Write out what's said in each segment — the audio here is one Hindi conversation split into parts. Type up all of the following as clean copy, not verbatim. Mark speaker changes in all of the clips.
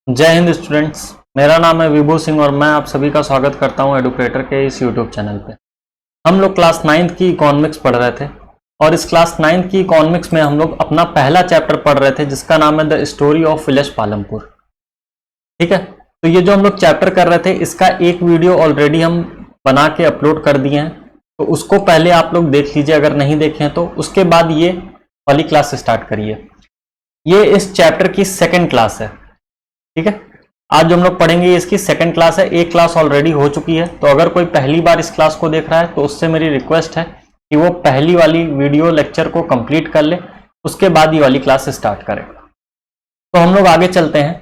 Speaker 1: जय हिंद स्टूडेंट्स। मेरा नाम है विभू सिंह और मैं आप सभी का स्वागत करता हूं एडुकेटर के इस यूट्यूब चैनल पे। हम लोग क्लास 9th की इकोनॉमिक्स पढ़ रहे थे और इस क्लास 9th की इकोनॉमिक्स में हम लोग अपना पहला चैप्टर पढ़ रहे थे जिसका नाम है the story of village Palampur. ठीक है, तो ये जो हम लोग चैप्टर कर रहे थे इसका एक वीडियो ऑलरेडी हम बना के अपलोड कर दिए हैं, तो उसको पहले आप लोग देख लीजिए अगर नहीं देखे हैं तो। उसके बाद ये वाली क्लास स्टार्ट करिए। ये इस चैप्टर की सेकेंड क्लास है। ठीक है, आज जो हम लोग पढ़ेंगे इसकी सेकंड क्लास है। एक क्लास ऑलरेडी हो चुकी है, तो अगर कोई पहली बार इस क्लास को देख रहा है तो उससे मेरी रिक्वेस्ट है कि वो पहली वाली वीडियो लेक्चर को कंप्लीट कर ले, उसके बाद ये वाली क्लास स्टार्ट करेगा। तो हम लोग आगे चलते हैं।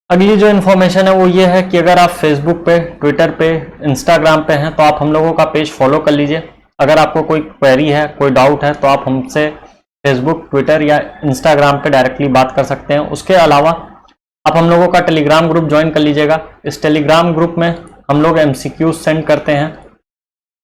Speaker 1: अगली जो इन्फॉर्मेशन है वो ये है कि अगर आप फेसबुक पे, ट्विटर पे, इंस्टाग्राम पे हैं तो आप हम लोगों का पेज फॉलो कर लीजिए। अगर आपको कोई क्वेरी है, कोई डाउट है तो आप हमसे फेसबुक, ट्विटर या इंस्टाग्राम पे डायरेक्टली बात कर सकते हैं। उसके अलावा आप हम लोगों का टेलीग्राम ग्रुप ज्वाइन कर लीजिएगा। इस टेलीग्राम ग्रुप में हम लोग MCQs सेंड करते हैं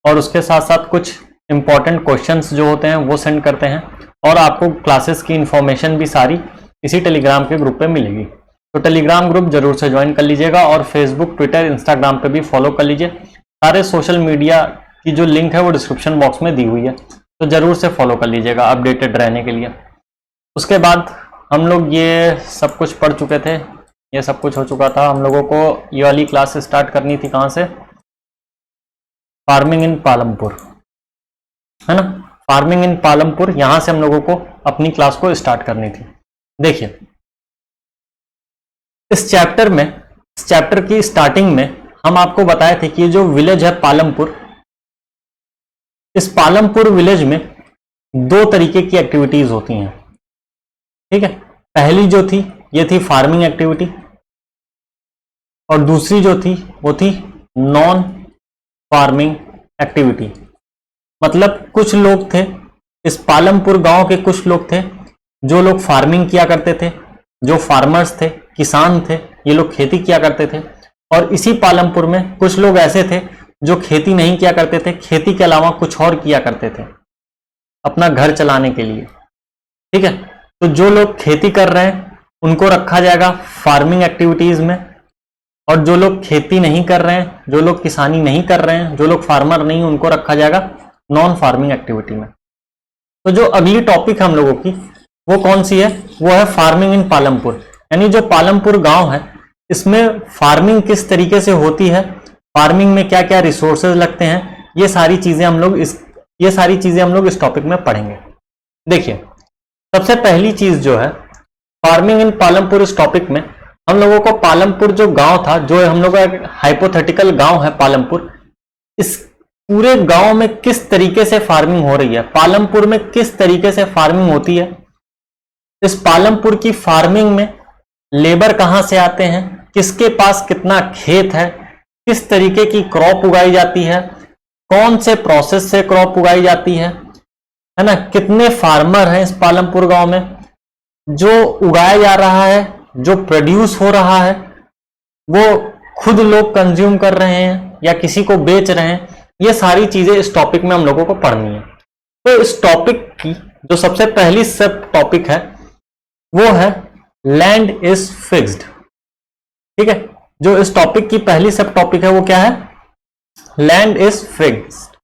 Speaker 1: और उसके साथ साथ कुछ इंपॉर्टेंट क्वेश्चंस जो होते हैं वो सेंड करते हैं, और आपको क्लासेस की इंफॉर्मेशन भी सारी इसी टेलीग्राम के ग्रुप पे मिलेगी। तो टेलीग्राम ग्रुप जरूर से ज्वाइन कर लीजिएगा और फेसबुक, ट्विटर, इंस्टाग्राम पे भी फॉलो कर लीजिए। सारे सोशल मीडिया की जो लिंक है वो डिस्क्रिप्शन बॉक्स में दी हुई है, तो जरूर से फॉलो कर लीजिएगा अपडेटेड रहने के लिए। उसके बाद हम लोग ये सब कुछ पढ़ चुके थे, ये सब कुछ हो चुका था। हम लोगों को ये वाली क्लास स्टार्ट करनी थी कहाँ से? फार्मिंग इन पालमपुर, है ना। फार्मिंग इन पालमपुर, यहां से हम लोगों को अपनी क्लास को स्टार्ट करनी थी। देखिए, इस चैप्टर की स्टार्टिंग में हम आपको बताए थे कि ये जो विलेज है पालमपुर, इस पालमपुर विलेज में दो तरीके की एक्टिविटीज होती हैं। ठीक है, पहली जो थी ये थी फार्मिंग एक्टिविटी, और दूसरी जो थी वो थी नॉन फार्मिंग एक्टिविटी। मतलब कुछ लोग थे इस पालमपुर गांव के, कुछ लोग थे जो लोग फार्मिंग किया करते थे, जो फार्मर्स थे, किसान थे, ये लोग खेती किया करते थे। और इसी पालमपुर में कुछ लोग ऐसे थे जो खेती नहीं किया करते थे, खेती के अलावा कुछ और किया करते थे अपना घर चलाने के लिए। ठीक है, तो जो लोग खेती कर रहे हैं उनको रखा जाएगा फार्मिंग एक्टिविटीज में, और जो लोग खेती नहीं कर रहे हैं, जो लोग किसानी नहीं कर रहे हैं, जो लोग फार्मर नहीं, उनको रखा जाएगा नॉन फार्मिंग एक्टिविटी में। तो जो अगली टॉपिक हम लोगों की वो कौन सी है? वो है फार्मिंग इन पालमपुर। यानी जो पालमपुर गांव है इसमें फार्मिंग किस तरीके से होती है, फार्मिंग में क्या क्या रिसोर्सेज लगते हैं, ये सारी चीजें हम लोग इस टॉपिक में पढ़ेंगे। देखिए, सबसे पहली चीज जो है फार्मिंग इन पालमपुर, इस टॉपिक में हम लोगों को पालमपुर जो गांव था, जो हम लोग का हाइपोथेटिकल गांव है पालमपुर, इस पूरे गांव में किस तरीके से फार्मिंग हो रही है, पालमपुर में किस तरीके से फार्मिंग होती है, इस पालमपुर की फार्मिंग में लेबर कहां से आते हैं, किसके पास कितना खेत है, किस तरीके की क्रॉप उगाई जाती है, कौन से प्रोसेस से क्रॉप उगाई जाती है ना, कितने फार्मर हैं इस पालमपुर गांव में, जो उगाया जा रहा है, जो प्रोड्यूस हो रहा है वो खुद लोग कंज्यूम कर रहे हैं या किसी को बेच रहे हैं, ये सारी चीजें इस टॉपिक में हम लोगों को पढ़नी है। तो इस टॉपिक की जो सबसे पहली सब टॉपिक है वो है लैंड इज फिक्स्ड। ठीक है, जो इस टॉपिक की पहली सब टॉपिक है वो क्या है? Land is fixed.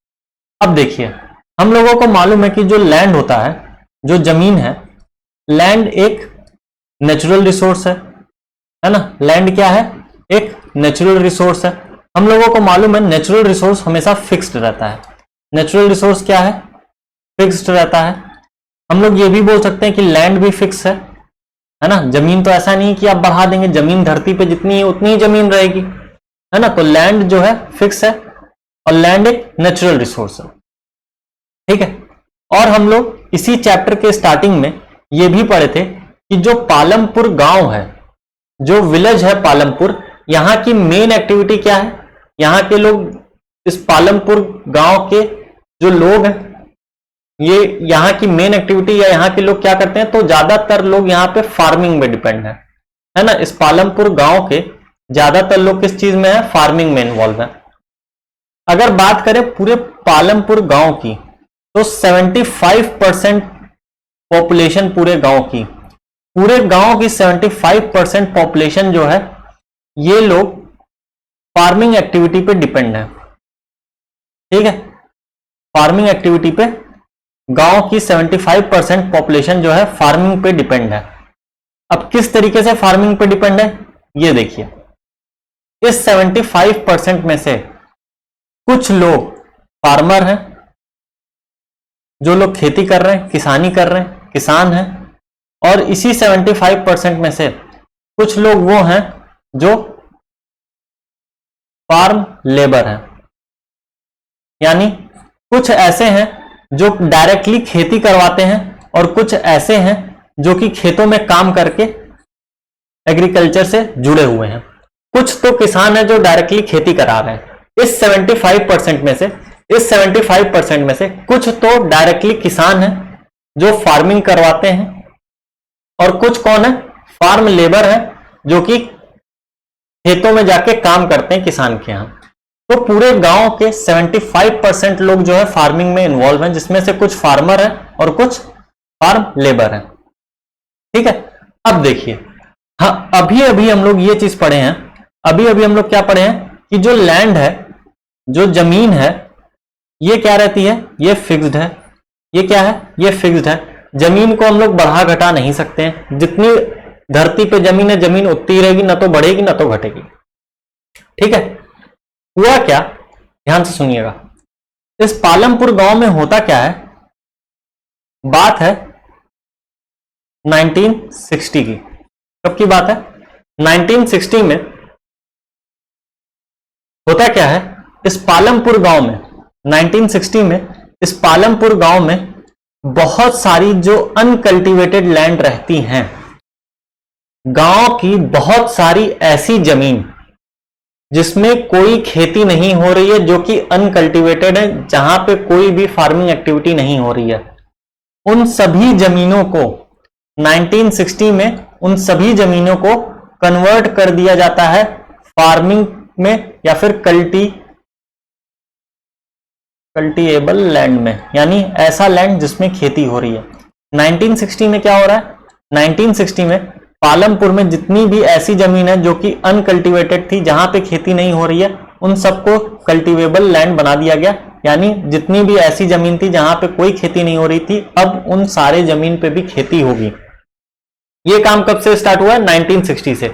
Speaker 1: अब देखिए, हम लोगों को मालूम है कि जो लैंड होता है, जो जमीन है, लैंड एक नेचुरल रिसोर्स है ना। लैंड क्या है? एक नेचुरल रिसोर्स है। हम लोगों को मालूम है नेचुरल रिसोर्स हमेशा फिक्स्ड रहता है। नेचुरल रिसोर्स क्या है? फिक्स्ड रहता है। हम लोग ये भी बोल सकते हैं कि लैंड भी फिक्स है ना। जमीन तो ऐसा नहीं कि आप बढ़ा देंगे, जमीन धरती पे जितनी है उतनी ही जमीन रहेगी, है ना। तो लैंड जो है फिक्स है और लैंड एक नेचुरल रिसोर्स है। ठीक है, और हम लोग इसी चैप्टर के स्टार्टिंग में ये भी पढ़े थे कि जो पालमपुर गांव है, जो विलेज है पालमपुर, यहां की मेन एक्टिविटी क्या है? यहां के लोग, इस पालमपुर गांव के जो लोग हैं, ये यहाँ की मेन एक्टिविटी या यहाँ के लोग क्या करते हैं? तो ज्यादातर लोग यहाँ पे फार्मिंग में डिपेंड है ना। इस पालमपुर गांव के ज्यादातर लोग किस चीज में है? फार्मिंग में इन्वॉल्व है। अगर बात करें पूरे पालमपुर गांव की तो 75% पॉपुलेशन पूरे गांव की पूरे गांव की 75% पॉपुलेशन जो है ये लोग फार्मिंग एक्टिविटी पे डिपेंड है। ठीक है, फार्मिंग एक्टिविटी पे गांव की 75% पॉपुलेशन जो है फार्मिंग पे डिपेंड है। अब किस तरीके से फार्मिंग पे डिपेंड है ये देखिए, इस 75% में से कुछ लोग फार्मर हैं, जो लोग खेती कर रहे हैं, किसानी कर रहे हैं, किसान हैं, और इसी 75% में से कुछ लोग वो हैं जो फार्म लेबर हैं, यानी कुछ ऐसे हैं जो डायरेक्टली खेती करवाते हैं और कुछ ऐसे हैं जो कि खेतों में काम करके एग्रीकल्चर से जुड़े हुए हैं। कुछ तो किसान हैं जो डायरेक्टली खेती करा रहे हैं। इस 75% में से कुछ तो डायरेक्टली किसान हैं जो फार्मिंग करवाते हैं, और कुछ कौन है, फार्म लेबर है जो कि खेतों में जाके काम करते हैं किसान के यहां। तो पूरे गांव के 75% लोग जो है फार्मिंग में इन्वॉल्व हैं, जिसमें से कुछ फार्मर है और कुछ फार्म लेबर है। ठीक है, अब देखिए, हाँ अभी अभी हम लोग ये चीज पढ़े हैं, अभी अभी हम लोग क्या पढ़े हैं कि जो लैंड है, जो जमीन है, ये क्या रहती है, ये फिक्स्ड है। ये क्या है, ये फिक्स्ड है। जमीन को हम लोग बढ़ा घटा नहीं सकते हैं। जितनी धरती पे जमीन है, जमीन उतनी रहेगी, ना तो बढ़ेगी ना तो घटेगी। ठीक है, हुआ क्या, ध्यान से सुनिएगा। इस पालमपुर गांव में होता क्या है, बात है 1960 की। कब की बात है, 1960 में होता क्या है, इस पालमपुर गांव में 1960 में इस पालमपुर गांव में बहुत सारी जो अनकल्टिवेटेड लैंड रहती हैं, गांव की बहुत सारी ऐसी जमीन जिसमें कोई खेती नहीं हो रही है, जो कि अनकल्टिवेटेड है, जहां पे कोई भी फार्मिंग एक्टिविटी नहीं हो रही है, उन सभी जमीनों को 1960 में उन सभी जमीनों को कन्वर्ट कर दिया जाता है फार्मिंग में, या फिर कल्टीएबल लैंड में, यानी ऐसा लैंड जिसमें खेती हो रही है। 1960 में क्या हो रहा है, 1960 में पालमपुर में जितनी भी ऐसी जमीन है जो कि अनकल्टिवेटेड थी, जहां पे खेती नहीं हो रही है, उन सबको कल्टीवेबल लैंड बना दिया गया। यानी जितनी भी ऐसी जमीन थी जहां पे कोई खेती नहीं हो रही थी, अब उन सारे जमीन पे भी खेती होगी। ये काम कब से स्टार्ट हुआ है, 1960 से।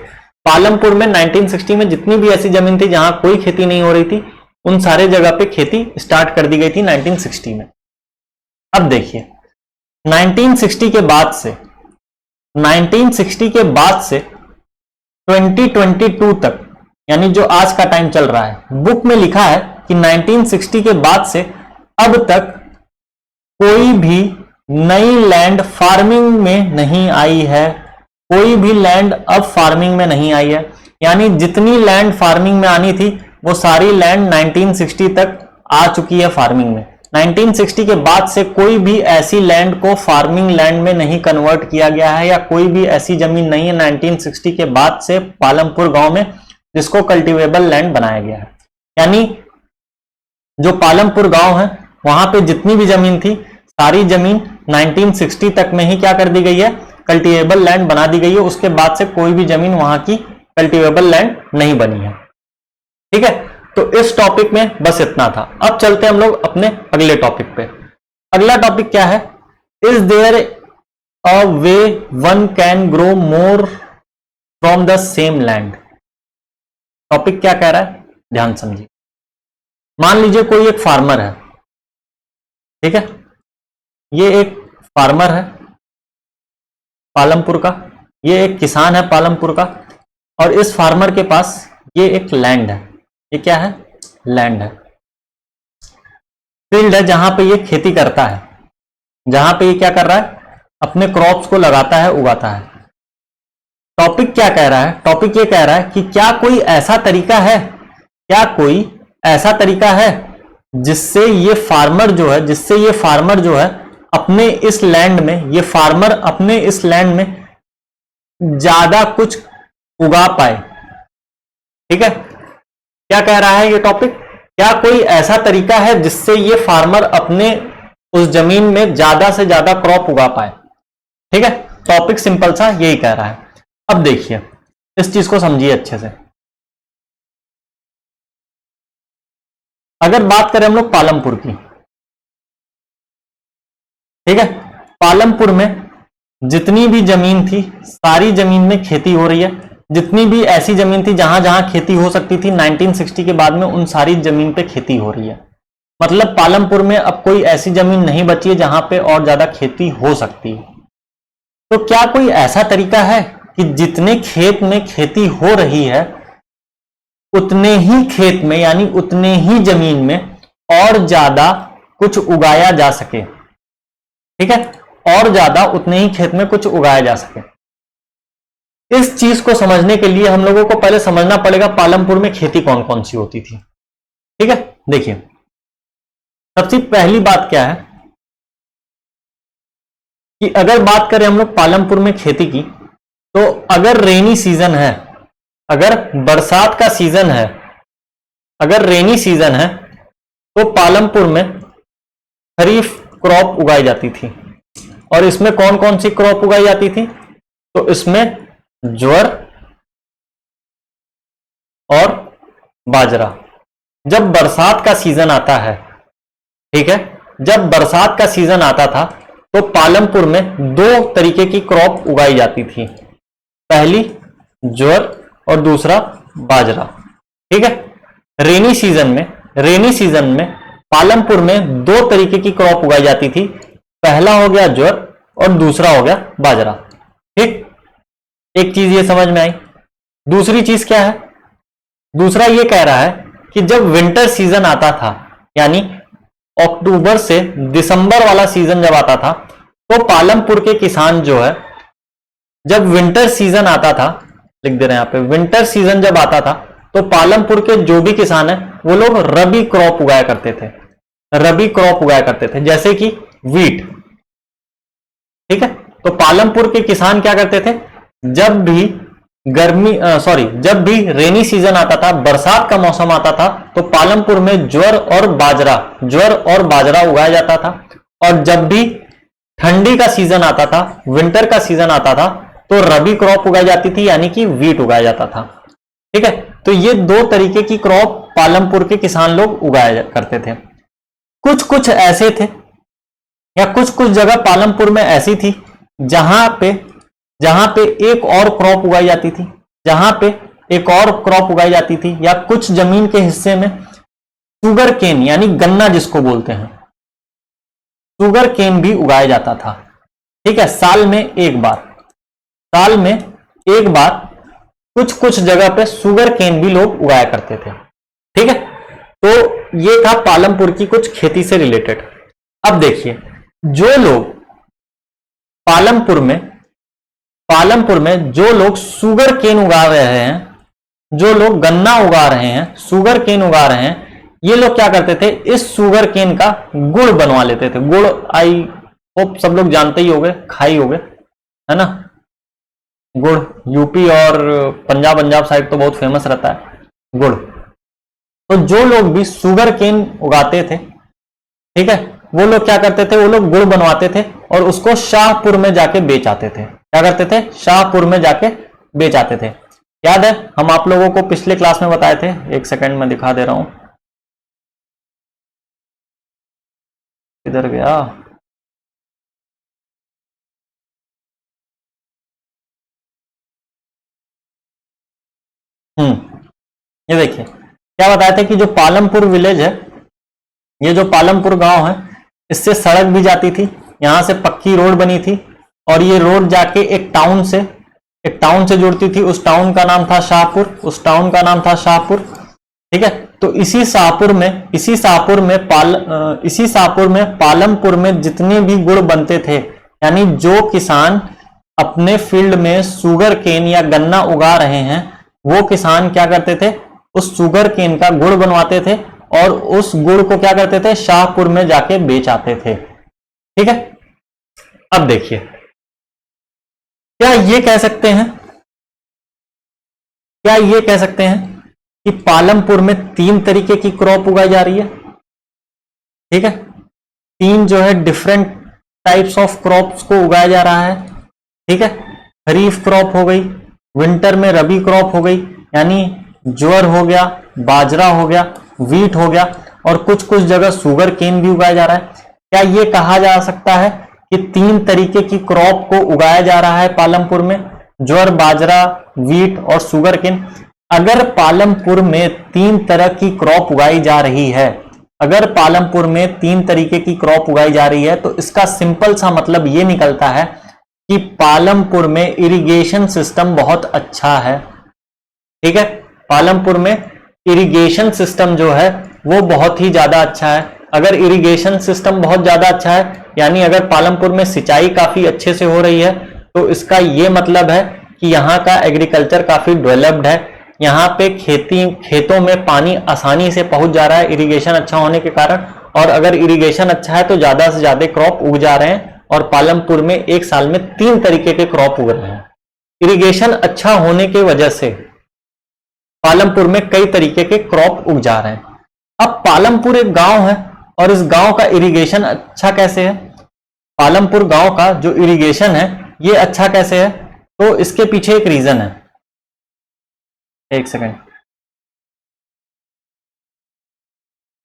Speaker 1: पालमपुर में 1960 में जितनी भी ऐसी जमीन थी जहां कोई खेती नहीं हो रही थी, उन सारे जगह पे खेती स्टार्ट कर दी गई थी 1960 में। अब देखिए 1960 के बाद से 2022 तक, यानी जो आज का टाइम चल रहा है, बुक में लिखा है कि 1960 के बाद से अब तक कोई भी नई लैंड फार्मिंग में नहीं आई है। कोई भी लैंड अब फार्मिंग में नहीं आई है, यानी जितनी लैंड फार्मिंग में आनी थी वो सारी लैंड 1960 तक आ चुकी है फार्मिंग में। 1960 के बाद से कोई भी ऐसी लैंड को फार्मिंग लैंड में नहीं कन्वर्ट किया गया है, या कोई भी ऐसी जमीन नहीं है 1960 के बाद से पालमपुर गांव में जिसको कल्टीवेबल लैंड बनाया गया है। यानी जो पालमपुर गांव है वहां पे जितनी भी जमीन थी, सारी जमीन 1960 तक में ही क्या कर दी गई है, कल्टीवेबल लैंड बना दी गई है। उसके बाद से कोई भी जमीन वहां की कल्टीवेबल लैंड नहीं बनी है। ठीक है, तो इस टॉपिक में बस इतना था। अब चलते हैं हम लोग अपने अगले टॉपिक पे। अगला टॉपिक क्या है, is there a way one can grow more from the same land. Topic क्या कह रहा है, ध्यान समझिए। मान लीजिए कोई एक फार्मर है, ठीक है, ये एक फार्मर है पालमपुर का, ये एक किसान है पालमपुर का, और इस फार्मर के पास ये एक लैंड है। ये क्या है, लैंड है, फील्ड है जहां पे ये खेती करता है, जहां पे ये क्या कर रहा है, अपने क्रॉप्स को लगाता है, उगाता है। टॉपिक क्या कह रहा है, टॉपिक ये कह रहा है कि क्या कोई ऐसा तरीका है, क्या कोई ऐसा तरीका है जिससे ये फार्मर जो है अपने इस लैंड में, ये फार्मर अपने इस लैंड में ज्यादा कुछ उगा पाए। ठीक है, क्या कह रहा है ये टॉपिक, क्या कोई ऐसा तरीका है जिससे ये फार्मर अपने उस जमीन में ज्यादा से ज्यादा क्रॉप उगा पाए। ठीक है, टॉपिक सिंपल सा यही कह रहा है। अब देखिए इस चीज को समझिए अच्छे से। अगर बात करें हम लोग पालमपुर की, ठीक है, पालमपुर में जितनी भी जमीन थी सारी जमीन में खेती हो रही है। जितनी भी ऐसी जमीन थी जहां जहां खेती हो सकती थी 1960 के बाद में उन सारी जमीन पे खेती हो रही है। मतलब पालमपुर में अब कोई ऐसी जमीन नहीं बची है जहां पे और ज्यादा खेती हो सकती है। तो क्या कोई ऐसा तरीका है कि जितने खेत में खेती हो रही है उतने ही खेत में यानी उतने ही जमीन में और ज्यादा कुछ उगाया जा सके? ठीक है, और ज्यादा उतने ही खेत में कुछ उगाया जा सके। इस चीज को समझने के लिए हम लोगों को पहले समझना पड़ेगा पालमपुर में खेती कौन कौन सी होती थी। ठीक है, देखिए सबसे पहली बात क्या है कि अगर बात करें हम लोग पालमपुर में खेती की, तो अगर रेनी सीजन है, अगर बरसात का सीजन है, अगर रेनी सीजन है तो पालमपुर में खरीफ क्रॉप उगाई जाती थी। और इसमें कौन कौन सी क्रॉप उगाई जाती थी? तो इसमें ज्वार और बाजरा। जब बरसात का सीजन आता है, ठीक है, जब बरसात का सीजन आता था तो पालमपुर में दो तरीके की क्रॉप उगाई जाती थी, पहली ज्वार और दूसरा बाजरा। ठीक है, रेनी सीजन में पालमपुर में दो तरीके की क्रॉप उगाई जाती थी, पहला हो गया ज्वार और दूसरा हो गया बाजरा। ठीक, एक चीज ये समझ में आई। दूसरी चीज क्या है? दूसरा ये कह रहा है कि जब विंटर सीजन आता था यानी अक्टूबर से दिसंबर वाला सीजन जब आता था तो पालमपुर के किसान जो है, जब विंटर सीजन आता था, लिख दे रहे हैं यहां पे, विंटर सीजन जब आता था तो पालमपुर के जो भी किसान है वो लोग रबी क्रॉप उगाया करते थे, रबी क्रॉप उगाया करते थे, जैसे कि वीट। ठीक है, तो पालमपुर के किसान क्या करते थे, जब भी जब भी रेनी सीजन आता था, बरसात का मौसम आता था, तो पालमपुर में ज्वार और बाजरा उगाया जाता था। और जब भी ठंडी का सीजन आता था, विंटर का सीजन आता था, तो रबी क्रॉप उगाई जाती थी यानी कि वीट उगाया जाता था। ठीक है, तो ये दो तरीके की क्रॉप पालमपुर के किसान लोग उगाया करते थे। कुछ कुछ ऐसे थे या कुछ कुछ जगह पालमपुर में ऐसी थी जहां पे एक और क्रॉप उगाई जाती थी, जहां पे एक और क्रॉप उगाई जाती थी, या कुछ जमीन के हिस्से में शुगर केन यानी गन्ना जिसको बोलते हैं, शुगर केन भी उगाया जाता था। ठीक है, साल में एक बार कुछ कुछ जगह पे शुगर केन भी लोग उगाया करते थे। ठीक है, तो ये था पालमपुर की कुछ खेती से रिलेटेड। अब देखिए, जो लोग पालमपुर में जो लोग शुगर केन उगा रहे हैं, जो लोग गन्ना उगा रहे हैं, शुगर केन उगा रहे हैं, ये लोग क्या करते थे, इस शुगर केन का गुड़ बनवा लेते थे। गुड़ आई होप सब लोग जानते ही होंगे, खाई होंगे, है ना। गुड़ यूपी और पंजाब साइड तो बहुत फेमस रहता है गुड़। तो जो लोग भी शुगर केन उगाते थे, ठीक है, वो लोग क्या करते थे, वो लोग गुड़ बनवाते थे और उसको शाहपुर में जाके बेच आते थे। क्या करते थे? शाहपुर में जाके बेच आते थे। याद है, हम आप लोगों को पिछले क्लास में बताए थे, एक सेकंड में दिखा दे रहा हूं, किधर गया, ये देखिए क्या बताया था कि जो पालमपुर विलेज है, ये जो पालमपुर गांव है, इससे सड़क भी जाती थी, यहां से पक्की रोड बनी थी और ये रोड जाके एक टाउन से जुड़ती थी। उस टाउन का नाम था शाहपुर। ठीक है, तो इसी शाहपुर में पालमपुर में जितने भी गुड़ बनते थे, यानी जो किसान अपने फील्ड में शुगर केन या गन्ना उगा रहे हैं, वो किसान क्या करते थे, उस शुगर केन का गुड़ बनवाते थे और उस गुड़ को क्या करते थे, शाहपुर में जाके बेच आते थे। ठीक है, अब देखिए, क्या ये कह सकते हैं कि पालमपुर में 3 तरीके की क्रॉप उगाई जा रही है? ठीक है, 3 जो है डिफरेंट टाइप्स ऑफ क्रॉप्स को उगाया जा रहा है। ठीक है, खरीफ क्रॉप हो गई, विंटर में रबी क्रॉप हो गई, यानी ज्वार हो गया, बाजरा हो गया, वीट हो गया, और कुछ कुछ जगह शुगर केन भी उगाया जा रहा है। क्या ये कहा जा सकता है कि 3 तरीके की क्रॉप को उगाया जा रहा है पालमपुर में, ज्वार, बाजरा, वीट और शुगर केन? अगर पालमपुर में 3 तरह की क्रॉप उगाई जा रही है, अगर पालमपुर में 3 तरीके की क्रॉप उगाई जा रही है, तो इसका सिंपल सा मतलब ये निकलता है कि पालमपुर में इरिगेशन सिस्टम बहुत अच्छा है। ठीक है, पालमपुर में इरिगेशन सिस्टम जो है वो बहुत ही ज्यादा अच्छा है। अगर इरिगेशन सिस्टम बहुत ज्यादा अच्छा है, यानी अगर पालमपुर में सिंचाई काफी अच्छे से हो रही है, तो इसका ये मतलब है कि यहाँ का एग्रीकल्चर काफी डेवलप्ड है। यहाँ पे खेतों में पानी आसानी से पहुंच जा रहा है इरिगेशन अच्छा होने के कारण, और अगर इरिगेशन अच्छा है तो ज्यादा से ज्यादा क्रॉप उग जा रहे हैं, और पालमपुर में एक साल में 3 तरीके के क्रॉप उग रहे हैं। इरिगेशन अच्छा होने की वजह से पालमपुर में कई तरीके के क्रॉप उग जा रहे हैं। अब पालमपुर एक गांव है, और इस गांव का इरिगेशन अच्छा कैसे है? पालमपुर गांव का जो इरिगेशन है ये अच्छा कैसे है? तो इसके पीछे एक रीजन है। एक सेकंड,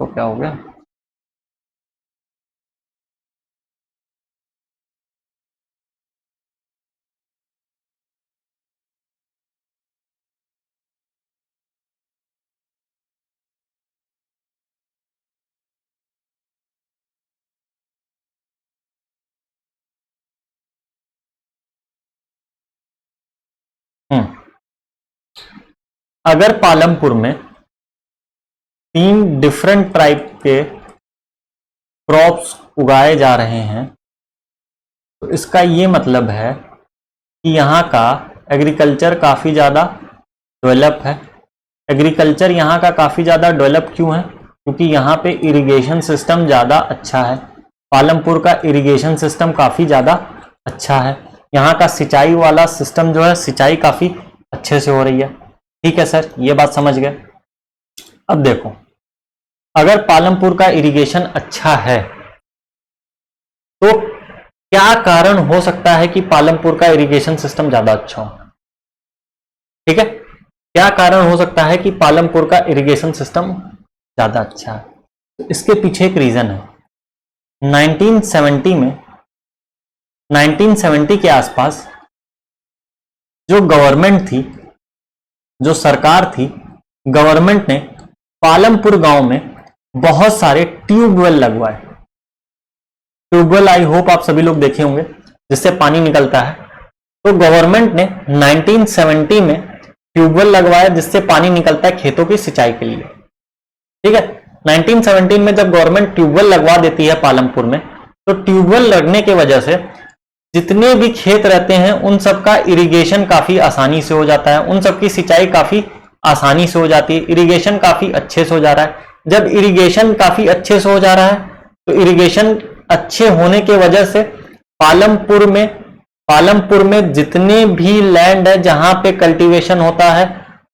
Speaker 1: तो क्या हो गया? अगर पालमपुर में 3 डिफरेंट टाइप के क्रॉप्स उगाए जा रहे हैं, तो इसका ये मतलब है कि यहाँ का एग्रीकल्चर काफ़ी ज़्यादा डेवलप है। एग्रीकल्चर यहाँ का काफ़ी ज़्यादा डेवलप क्यों है? क्योंकि यहाँ पे इरिगेशन सिस्टम ज़्यादा अच्छा है। पालमपुर का इरिगेशन सिस्टम काफ़ी ज़्यादा अच्छा है। यहाँ का सिंचाई वाला सिस्टम जो है, सिंचाई काफ़ी अच्छे से हो रही है। ठीक है सर, ये बात समझ गए। अब देखो, अगर पालमपुर का इरिगेशन अच्छा है तो क्या कारण हो सकता है कि पालमपुर का इरिगेशन सिस्टम ज्यादा अच्छा हो? ठीक है, क्या कारण हो सकता है कि पालमपुर का इरिगेशन सिस्टम ज्यादा अच्छा है? तो इसके पीछे एक रीजन है। 1970 के आसपास जो गवर्नमेंट थी, जो सरकार थी, गवर्नमेंट ने पालमपुर गांव में बहुत सारे ट्यूबवेल लगवाए। ट्यूबवेल आई होप आप सभी लोग देखे होंगे, जिससे पानी निकलता है। तो गवर्नमेंट ने 1970 में ट्यूबवेल लगवाया जिससे पानी निकलता है खेतों की सिंचाई के लिए। ठीक है, 1917 में जब गवर्नमेंट ट्यूबवेल लगवा देती है पालमपुर में, तो ट्यूबवेल लगने की वजह से जितने भी खेत रहते हैं उन सब का इरिगेशन काफी आसानी से हो जाता है, उन सब की सिंचाई काफी आसानी से हो जाती है, इरिगेशन काफी अच्छे से हो जा रहा है। जब इरिगेशन काफी अच्छे से हो जा रहा है, तो इरिगेशन अच्छे होने की वजह से पालमपुर में जितने भी लैंड है जहां पे कल्टीवेशन होता है,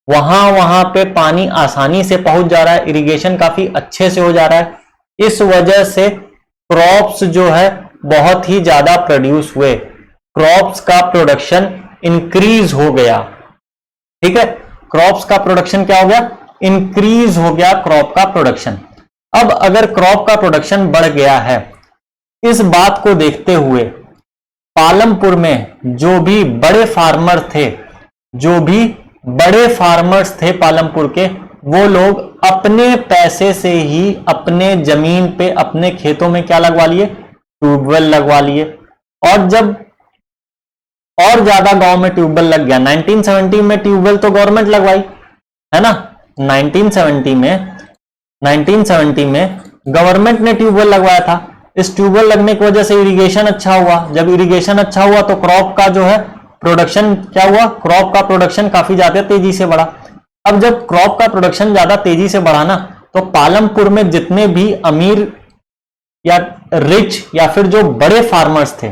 Speaker 1: वहां पे पानी आसानी से पहुंच जा रहा है, इरिगेशन काफी अच्छे से हो जा रहा है। इस वजह से क्रॉप्स जो है बहुत ही ज्यादा प्रोड्यूस हुए, क्रॉप्स का प्रोडक्शन इंक्रीज हो गया। ठीक है, क्रॉप्स का प्रोडक्शन क्या हो गया? इंक्रीज हो गया क्रॉप का प्रोडक्शन। अब अगर क्रॉप का प्रोडक्शन बढ़ गया है, इस बात को देखते हुए पालमपुर में जो भी बड़े फार्मर्स थे पालमपुर के, वो लोग अपने पैसे से ही अपने जमीन पे, अपने खेतों में क्या लगवा लिए? ट्यूबवेल लगवा लिए। और जब और ज्यादा गांव में ट्यूबवेल लग गया, 1970 में ट्यूबवेल तो गवर्नमेंट लगवाई है ना, 1970 में गवर्नमेंट ने ट्यूबवेल लगवाया था। इस ट्यूबवेल लगने की वजह से इरिगेशन अच्छा हुआ। जब इरिगेशन अच्छा हुआ तो क्रॉप का जो है प्रोडक्शन क्या हुआ? क्रॉप का प्रोडक्शन काफी ज्यादा तेजी से बढ़ा। अब जब क्रॉप का प्रोडक्शन ज्यादा तेजी से बढ़ा ना, तो पालमपुर में जितने भी अमीर या रिच या फिर जो बड़े फार्मर्स थे,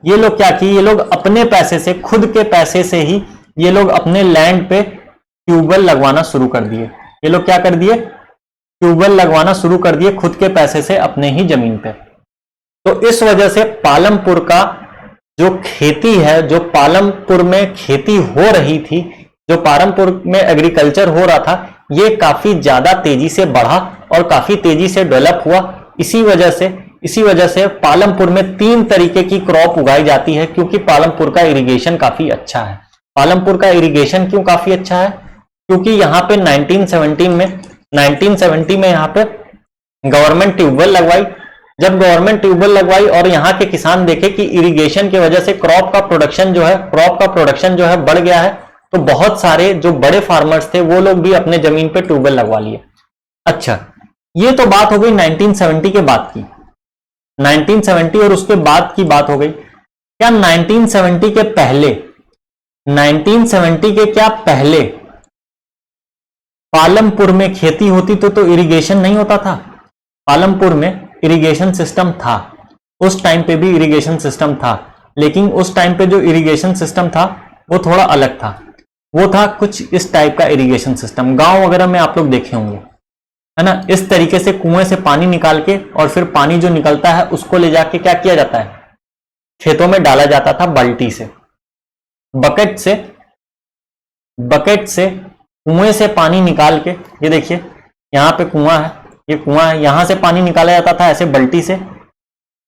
Speaker 1: ये लोग क्या किए? ये लोग अपने पैसे से, खुद के पैसे से ही ये लोग अपने लैंड पे ट्यूबवेल लगवाना शुरू कर दिए। ये लोग क्या कर दिए? ट्यूबवेल लगवाना शुरू कर दिए खुद के पैसे से अपने ही जमीन पे। तो इस वजह से पालमपुर का जो खेती है, जो पालमपुर में खेती हो रही थी, जो पालमपुर में एग्रीकल्चर हो रहा था, ये काफी ज्यादा तेजी से बढ़ा और काफी तेजी से डेवलप हुआ। इसी वजह से पालमपुर में 3 तरीके की क्रॉप उगाई जाती है, क्योंकि पालमपुर का इरिगेशन काफी अच्छा है। पालमपुर का इरिगेशन क्यों काफी अच्छा है? क्योंकि यहाँ पे 1970 में यहाँ पे गवर्नमेंट ट्यूबवेल लगवाई। जब गवर्नमेंट ट्यूबवेल लगवाई और यहाँ के किसान देखे कि इरिगेशन की वजह से क्रॉप का प्रोडक्शन जो है बढ़ गया है, तो बहुत सारे जो बड़े फार्मर्स थे वो लोग भी अपने जमीन पे ट्यूबवेल लगवा लिए। अच्छा, ये तो बात हो गई 1970 के बाद की, 1970 और उसके बाद की बात हो गई। क्या 1970 के पहले, 1970 के क्या पहले पालमपुर में खेती होती तो इरिगेशन नहीं होता था? पालमपुर में इरिगेशन सिस्टम था, उस टाइम पे भी इरिगेशन सिस्टम था, लेकिन उस टाइम पे जो इरिगेशन सिस्टम था वो थोड़ा अलग था। वो था कुछ इस टाइप का इरिगेशन सिस्टम, गांव वगैरह में आप लोग देखे होंगे, है ना। इस तरीके से कुएं से पानी निकाल के और फिर पानी जो निकलता है उसको ले जाके क्या किया जाता है, खेतों में डाला जाता था बाल्टी से, बकेट से कुएं से पानी निकाल के। ये देखिए यहाँ पे कुआं है, ये कुआं है, यहां से पानी निकाला जाता था ऐसे बाल्टी से,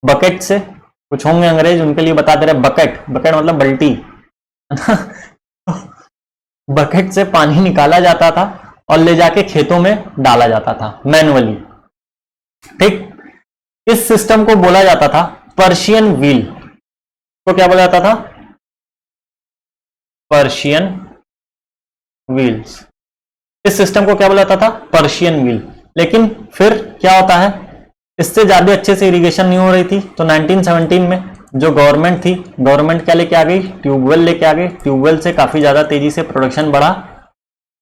Speaker 1: बकेट से। कुछ होंगे अंग्रेज, उनके लिए बता दे रहे, बकेट मतलब बाल्टी बकेट से पानी निकाला जाता था और ले जाके खेतों में डाला जाता था मैनुअली, ठीक। इस सिस्टम को बोला जाता था पर्शियन व्हील। तो क्या बोला जाता था? Persian wheels. इस सिस्टम को क्या बोला जाता था? Persian wheel. लेकिन फिर क्या होता है, इससे ज्यादा अच्छे से इरिगेशन नहीं हो रही थी, तो 1917 में जो गवर्नमेंट थी, गवर्नमेंट क्या लेके आ गई? ट्यूबवेल लेके आ गई। ट्यूबवेल से काफी ज्यादा तेजी से प्रोडक्शन बढ़ा,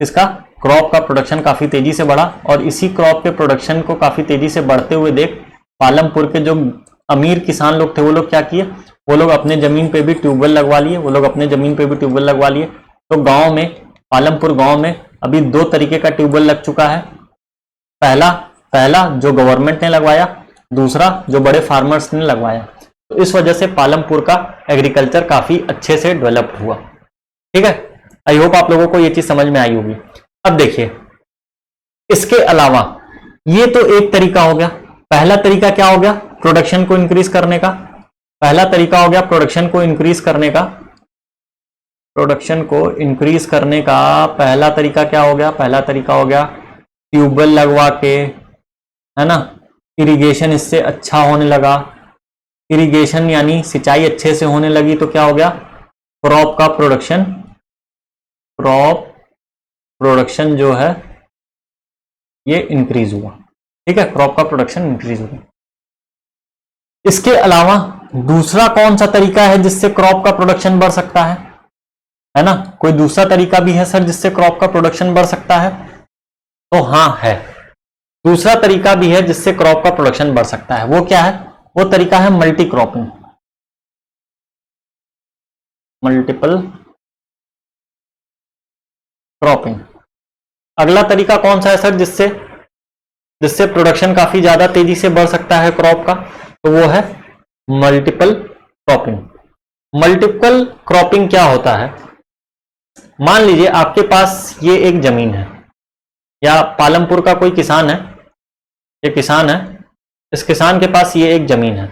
Speaker 1: इसका क्रॉप का प्रोडक्शन काफी तेजी से बढ़ा। और इसी क्रॉप के प्रोडक्शन को काफी तेजी से बढ़ते हुए देख पालमपुर के जो अमीर किसान लोग थे वो लोग क्या किए, वो लोग अपने जमीन पे भी ट्यूबवेल लगवा लिए, तो गांव में, पालमपुर गांव में अभी 2 तरीके का ट्यूबवेल लग चुका है। पहला जो गवर्नमेंट ने लगवाया, दूसरा जो बड़े फार्मर्स ने लगवाया। तो इस वजह से पालमपुर का एग्रीकल्चर काफी अच्छे से डेवलप हुआ, ठीक है। आई होप आप लोगों को ये चीज समझ में आई होगी। अब देखिए, इसके अलावा ये तो एक तरीका हो गया। पहला तरीका क्या हो गया? प्रोडक्शन को इंक्रीज करने का। पहला तरीका हो गया प्रोडक्शन को इंक्रीज करने का। पहला तरीका क्या हो गया? पहला तरीका हो गया ट्यूबवेल लगवा के, है ना, इरिगेशन इससे अच्छा होने लगा। इरिगेशन यानी सिंचाई अच्छे से होने लगी तो क्या हो गया? क्रॉप प्रोडक्शन जो है ये इंक्रीज हुआ, ठीक है। क्रॉप का प्रोडक्शन इंक्रीज हुआ। इसके अलावा दूसरा कौन सा तरीका है जिससे क्रॉप का प्रोडक्शन बढ़ सकता है ना? कोई दूसरा तरीका भी है सर जिससे क्रॉप का प्रोडक्शन बढ़ सकता है? तो हाँ है, दूसरा तरीका भी है जिससे क्रॉप का प्रोडक्शन बढ़ सकता है। वो क्या है? वो तरीका है मल्टी क्रॉपिंग, मल्टीपल क्रॉपिंग। अगला तरीका कौन सा है सर जिससे प्रोडक्शन काफी ज्यादा तेजी से बढ़ सकता है क्रॉप का? तो वो है मल्टीपल क्रॉपिंग। मल्टीपल क्रॉपिंग क्या होता है? मान लीजिए आपके पास ये एक जमीन है, या पालमपुर का कोई किसान है, ये किसान है, इस किसान के पास ये एक जमीन है।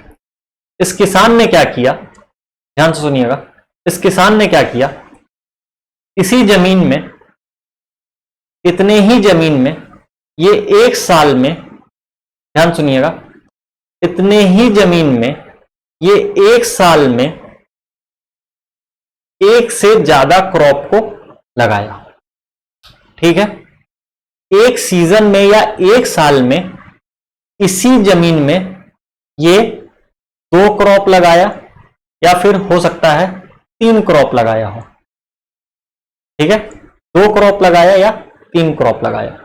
Speaker 1: इस किसान ने क्या किया, ध्यान से सुनिएगा, इस किसान ने क्या किया, इसी जमीन में, इतने ही जमीन में ये एक साल में, ध्यान सुनिएगा, इतने ही जमीन में ये एक साल में एक से ज्यादा क्रॉप को लगाया, ठीक है। एक सीजन में या एक साल में इसी जमीन में ये 2 क्रॉप लगाया, या फिर हो सकता है 3 क्रॉप लगाया हो, ठीक है। 2 क्रॉप लगाया या 3 क्रॉप लगाया।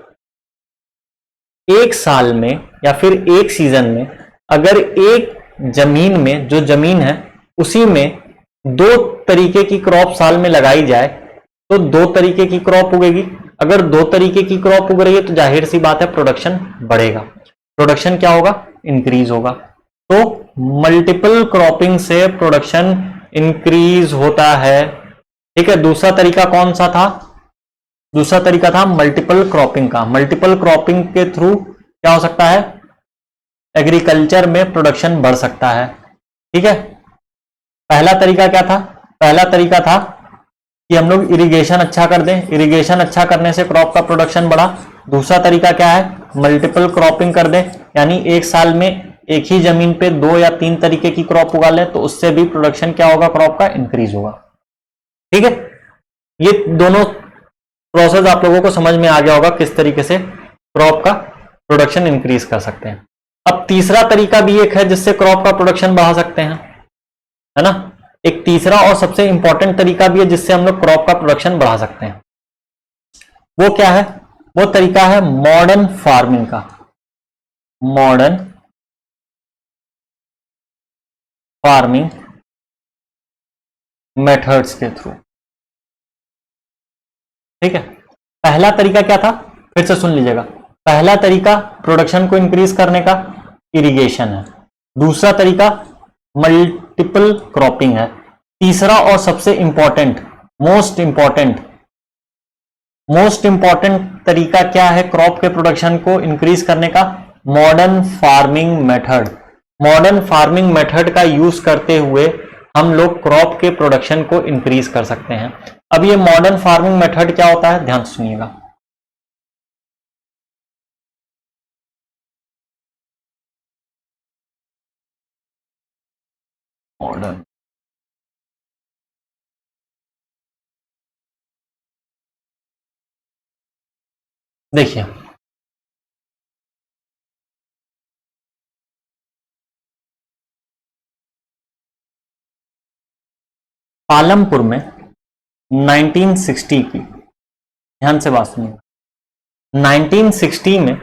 Speaker 1: एक साल में या फिर एक सीजन में अगर एक जमीन में, जो जमीन है उसी में 2 तरीके की क्रॉप साल में लगाई जाए तो 2 तरीके की क्रॉप उगेगी। अगर 2 तरीके की क्रॉप उग रही है तो जाहिर सी बात है प्रोडक्शन बढ़ेगा। प्रोडक्शन क्या होगा? इंक्रीज होगा। तो मल्टीपल क्रॉपिंग से प्रोडक्शन इंक्रीज होता है। ठीक है, दूसरा तरीका कौन सा था? दूसरा तरीका था मल्टीपल क्रॉपिंग का। मल्टीपल क्रॉपिंग के थ्रू क्या हो सकता है? एग्रीकल्चर में प्रोडक्शन बढ़ सकता है। ठीक है, पहला तरीका क्या था? पहला तरीका था कि हम लोग इरिगेशन अच्छा कर दें, इरिगेशन अच्छा करने से क्रॉप का प्रोडक्शन बढ़ा। दूसरा तरीका क्या है? मल्टीपल क्रॉपिंग कर दें, यानी एक साल में एक ही जमीन पे 2 या 3 तरीके की क्रॉप उगा लें, तो उससे भी प्रोडक्शन क्या होगा? क्रॉप का इंक्रीज होगा। ठीक है, ये दोनों प्रोसेस आप लोगों को समझ में आ गया होगा किस तरीके से क्रॉप का प्रोडक्शन इंक्रीज कर सकते हैं। अब तीसरा तरीका भी एक है जिससे क्रॉप का प्रोडक्शन बढ़ा सकते हैं, है ना। एक तीसरा और सबसे इंपॉर्टेंट तरीका भी है जिससे हम लोग क्रॉप का प्रोडक्शन बढ़ा सकते हैं। वो क्या है? वो तरीका है मॉडर्न फार्मिंग का। मॉडर्न फार्मिंग मेथड्स के थ्रू। ठीक है, पहला तरीका क्या था? फिर से सुन लीजिएगा। पहला तरीका प्रोडक्शन को इंक्रीज करने का इरिगेशन है। दूसरा तरीका मल्टीपल क्रॉपिंग है। तीसरा और सबसे इंपॉर्टेंट, मोस्ट इंपॉर्टेंट तरीका क्या है क्रॉप के प्रोडक्शन को इंक्रीज करने का? Modern farming method. Modern farming method का यूज करते हुए हम लोग क्रॉप के प्रोडक्शन को इंक्रीज कर सकते हैं। अब ये मॉडर्न फार्मिंग मेथड क्या होता है? ध्यान से सुनिएगा। मॉडर्न, देखिए पालमपुर में 1960 की, ध्यान से बात सुनिए, 1960 में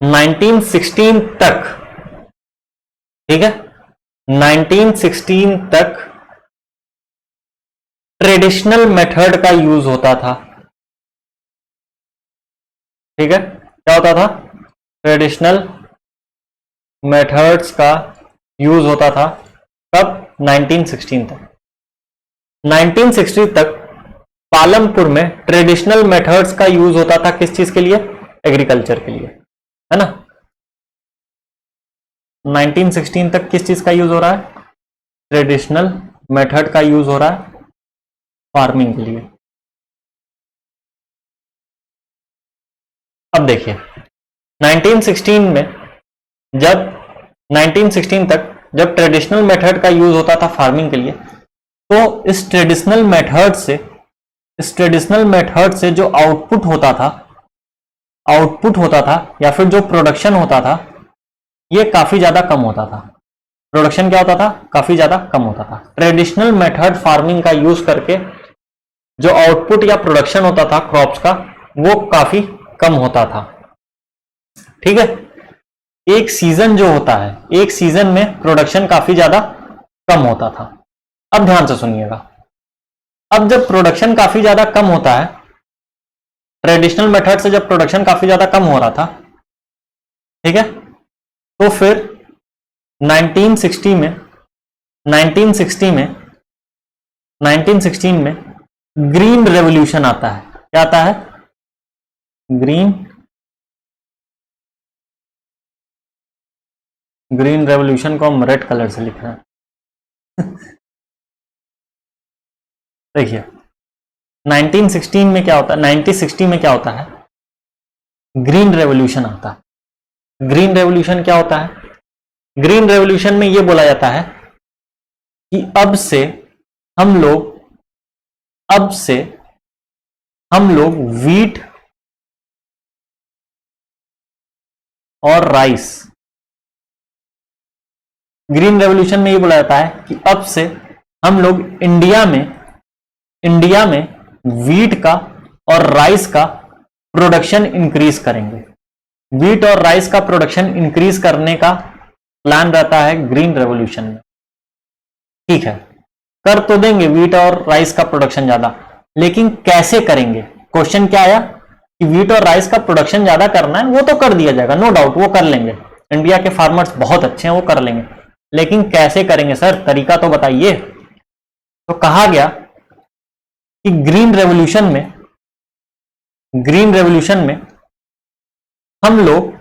Speaker 1: 1916 तक, ठीक है, 1916 तक ट्रेडिशनल मेथड का यूज होता था। ठीक है, क्या होता था? ट्रेडिशनल मेथड्स का यूज होता था। कब? 1916 तक। 1960 तक पालमपुर में ट्रेडिशनल मेथड्स का यूज होता था। किस चीज के लिए? एग्रीकल्चर के लिए, है ना। 1916 तक किस चीज का यूज हो रहा है? ट्रेडिशनल मेथड का यूज हो रहा है फार्मिंग के लिए। अब देखिए 1916 में, जब 1916 तक जब ट्रेडिशनल मेथड का यूज होता था फार्मिंग के लिए, तो इस ट्रेडिशनल मेथड से जो आउटपुट होता था या फिर जो प्रोडक्शन होता था, ये काफी ज्यादा कम होता था। प्रोडक्शन क्या होता था? काफी ज्यादा कम होता था। ट्रेडिशनल मेथड फार्मिंग का यूज करके जो आउटपुट या प्रोडक्शन होता था क्रॉप्स का, वो काफी कम होता था। ठीक है, एक सीजन जो होता है, एक सीजन में प्रोडक्शन काफी ज्यादा कम होता था। अब ध्यान से सुनिएगा, अब जब प्रोडक्शन काफी ज्यादा कम होता है, ट्रेडिशनल मेथड से जब प्रोडक्शन काफी ज्यादा कम हो रहा था, ठीक है, तो फिर 1916 में ग्रीन रेवोल्यूशन आता है। क्या आता है? ग्रीन रेवोल्यूशन को हम रेड कलर से लिख रहे हैं। देखिए 1916 में क्या होता है, 1960 में क्या होता है? ग्रीन रेवोल्यूशन आता है। ग्रीन रेवोल्यूशन क्या होता है? ग्रीन रेवोल्यूशन में यह बोला जाता है कि अब से हम लोग वीट और राइस, ग्रीन रेवोल्यूशन में यह बोला जाता है कि अब से हम लोग इंडिया में वीट का और राइस का प्रोडक्शन इंक्रीज करेंगे। वीट और राइस का प्रोडक्शन इंक्रीज करने का प्लान रहता है ग्रीन रेवोल्यूशन में। ठीक है, कर तो देंगे वीट और राइस का प्रोडक्शन ज्यादा, लेकिन कैसे करेंगे? क्वेश्चन क्या आया कि वीट और राइस का प्रोडक्शन ज्यादा करना है, वो तो कर दिया जाएगा, नो डाउट वो कर लेंगे, इंडिया के फार्मर्स बहुत अच्छे हैं, वो कर लेंगे, लेकिन कैसे करेंगे सर, तरीका तो बताइए। तो कहा गया कि ग्रीन रेवोल्यूशन में हम लोग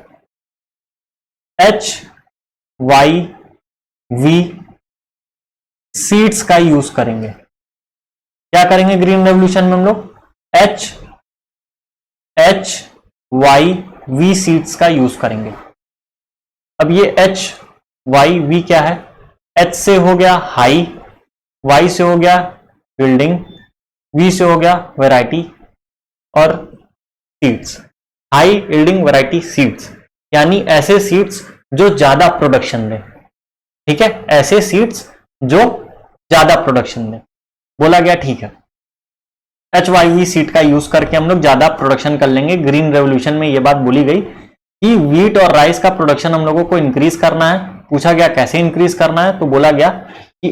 Speaker 1: HYV सीड्स का यूज करेंगे। क्या करेंगे ग्रीन रेवोल्यूशन में हम लोग? HYV सीड्स का यूज करेंगे। अब ये HYV क्या है? H से हो गया हाई, Y से हो गया यील्डिंग, V से हो गया वैरायटी और seeds. High yielding variety seeds यानी ऐसे सीड्स जो ज्यादा प्रोडक्शन दें। ठीक है, ऐसे सीड्स जो ज्यादा प्रोडक्शन दें। बोला गया ठीक है, HYV सीड का यूज करके हम लोग ज्यादा प्रोडक्शन कर लेंगे। ग्रीन रेवोल्यूशन में यह बात बोली गई कि व्हीट और राइस का प्रोडक्शन हम लोगों को इंक्रीज करना है। पूछा गया कैसे इंक्रीज करना है, तो बोला गया कि